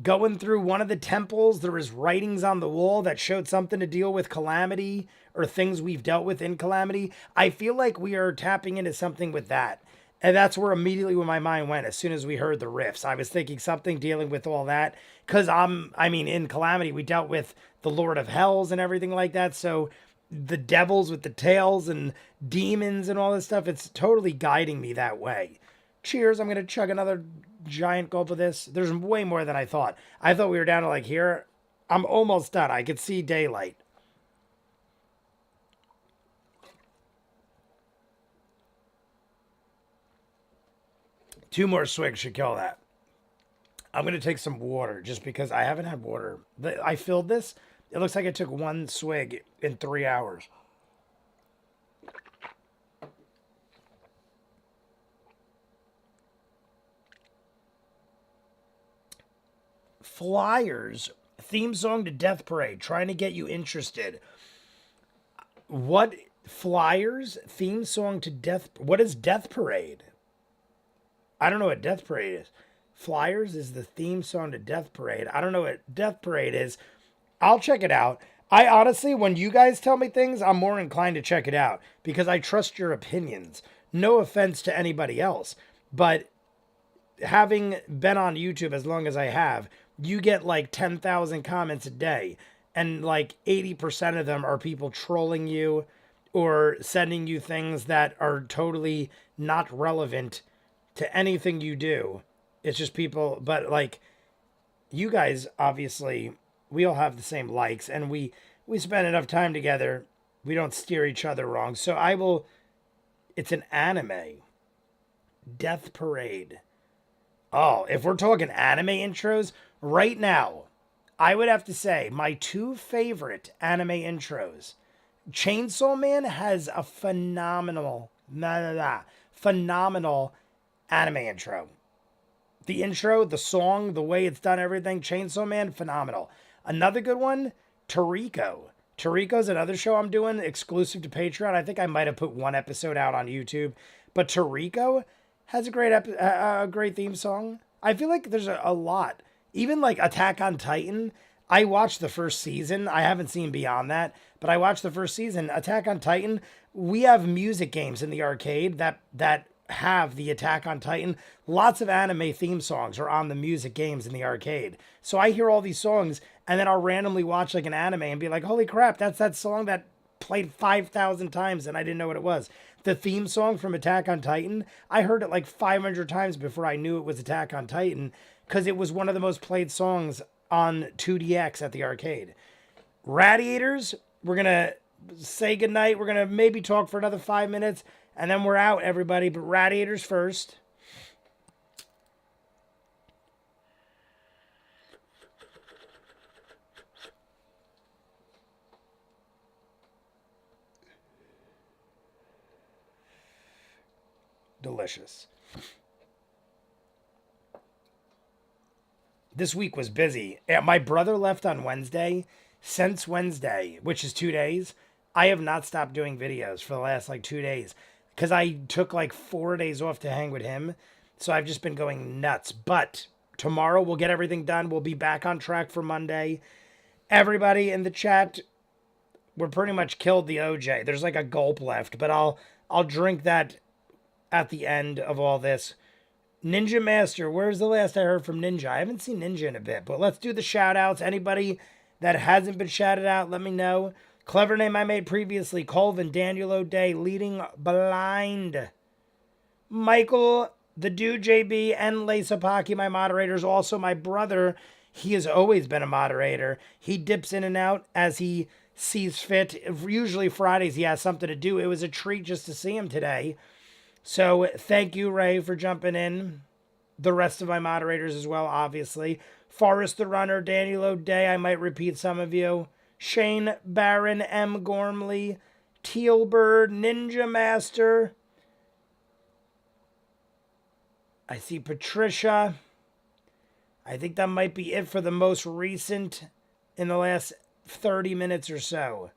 going through one of the temples, there was writings on the wall that showed something to deal with Calamity or things we've dealt with in Calamity? I feel like we are tapping into something with that. And that's where immediately when my mind went as soon as we heard the riffs. I was thinking something dealing with all that. Because in Calamity, we dealt with the Lord of Hells and everything like that. So the devils with the tails and demons and all this stuff, it's totally guiding me that way. Cheers. I'm going to chug another giant gulp of this. There's way more than I thought. I thought we were down to like here. I'm almost done. I could see daylight. Two more swigs should kill that. I'm going to take some water just because I haven't had water. I filled this. It looks like I took one swig in 3 hours. Flyers, theme song to Death Parade, trying to get you interested. What Flyers, theme song to Death? What is Death Parade? I don't know what Death Parade is. Flyers is the theme song to Death Parade. I don't know what Death Parade is. I'll check it out. I honestly, when you guys tell me things, I'm more inclined to check it out because I trust your opinions. No offense to anybody else, but having been on YouTube as long as I have, you get like 10,000 comments a day, and like 80% of them are people trolling you or sending you things that are totally not relevant to anything you do. It's just people, but like you guys, obviously, we all have the same likes and we spend enough time together. We don't steer each other wrong. So it's an anime. Death Parade. Oh, if we're talking anime intros, right now, I would have to say my two favorite anime intros. Chainsaw Man has a phenomenal anime intro. The intro, the song, the way it's done, everything, Chainsaw Man, phenomenal. Another good one, Toriko. Toriko's another show I'm doing exclusive to Patreon. I think I might have put one episode out on YouTube, but Toriko has a great theme song. I feel like there's a lot. Even like Attack on Titan, I watched the first season. I haven't seen beyond that, but I watched the first season. Attack on Titan, we have music games in the arcade that have the Attack on Titan. Lots of anime theme songs are on the music games in the arcade. So I hear all these songs and then I'll randomly watch like an anime and be like, holy crap, that's that song that played 5,000 times and I didn't know what it was. The theme song from Attack on Titan, I heard it like 500 times before I knew it was Attack on Titan because it was one of the most played songs on 2DX at the arcade. Radiators, we're going to say goodnight. We're going to maybe talk for another 5 minutes and then we're out, everybody. But Radiators first. Delicious. This week was busy. My brother left on Wednesday. Since Wednesday, which is 2 days, I have not stopped doing videos for the last like 2 days because I took like 4 days off to hang with him. So I've just been going nuts. But tomorrow we'll get everything done. We'll be back on track for Monday. Everybody in the chat, we're pretty much killed the OJ. There's like a gulp left, but I'll drink that at the end of all this. Ninja Master, where's the last I heard from Ninja? I haven't seen Ninja in a bit, but let's do the shout outs. Anybody that hasn't been shouted out, let me know. Clever name I made previously, Colvin, Daniel O'Day, Leading Blind. Michael, the Dude JB, and Lisa Pocky, my moderators. Also, my brother, he has always been a moderator. He dips in and out as he sees fit. Usually Fridays he has something to do. It was a treat just to see him today. So thank you, Ray, for jumping in. The rest of my moderators as well, obviously. Forrest the Runner, Danny Loday, I might repeat some of you. Shane Barron, M. Gormley, Tealbird, Ninja Master. I see Patricia. I think that might be it for the most recent in the last 30 minutes or so.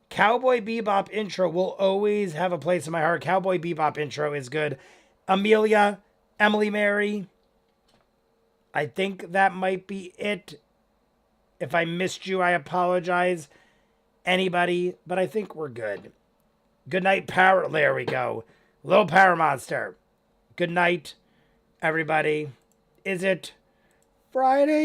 Cowboy Bebop intro will always have a place in my heart. Cowboy Bebop intro is good. Amelia, Emily Mary. I think that might be it. If I missed you, I apologize. Anybody, but I think we're good. Good night, Power. There we go. Little Power Monster. Good night, everybody. Is it Friday?